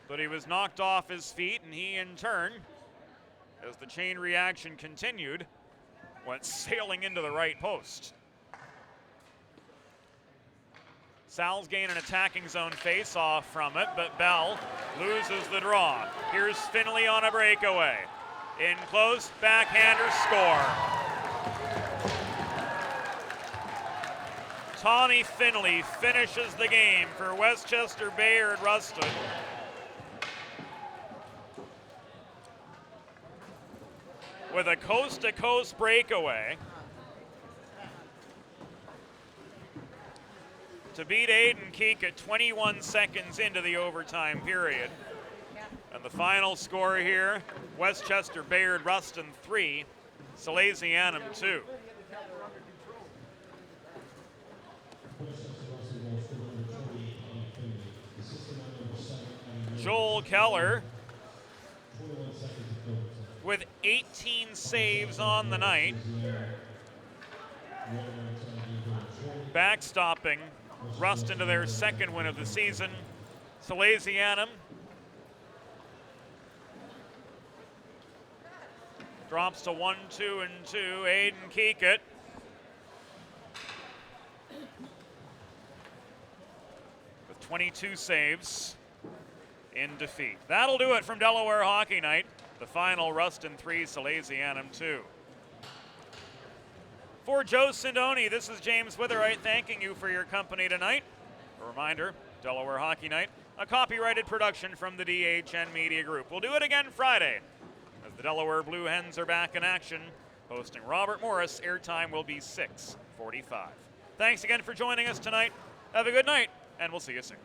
but he was knocked off his feet, and he in turn, as the chain reaction continued, went sailing into the right post. Sal's gained an attacking zone face-off from it, but Bell loses the draw. Here's Finley on a breakaway. In close, backhander, score. Tommy Finley finishes the game for Westchester Bayard Rustin. With a coast-to-coast breakaway to beat Aiden Keek at 21 seconds into the overtime period. And the final score here, Westchester Bayard Rustin 3, Salesianum 2. Joel Keller with 18 saves on the night, backstopping Rustin to their second win of the season. Salesianum drops to 1-2-2. Aiden Keekett with 22 saves in defeat. That'll do it from Delaware Hockey Night. The final, Rustin 3, Salesianum 2. For Joe Sindoni, this is James Witherite thanking you for your company tonight. A reminder, Delaware Hockey Night, a copyrighted production from the DHN Media Group. We'll do it again Friday as the Delaware Blue Hens are back in action. Hosting Robert Morris, airtime will be 6:45. Thanks again for joining us tonight. Have a good night, and we'll see you soon.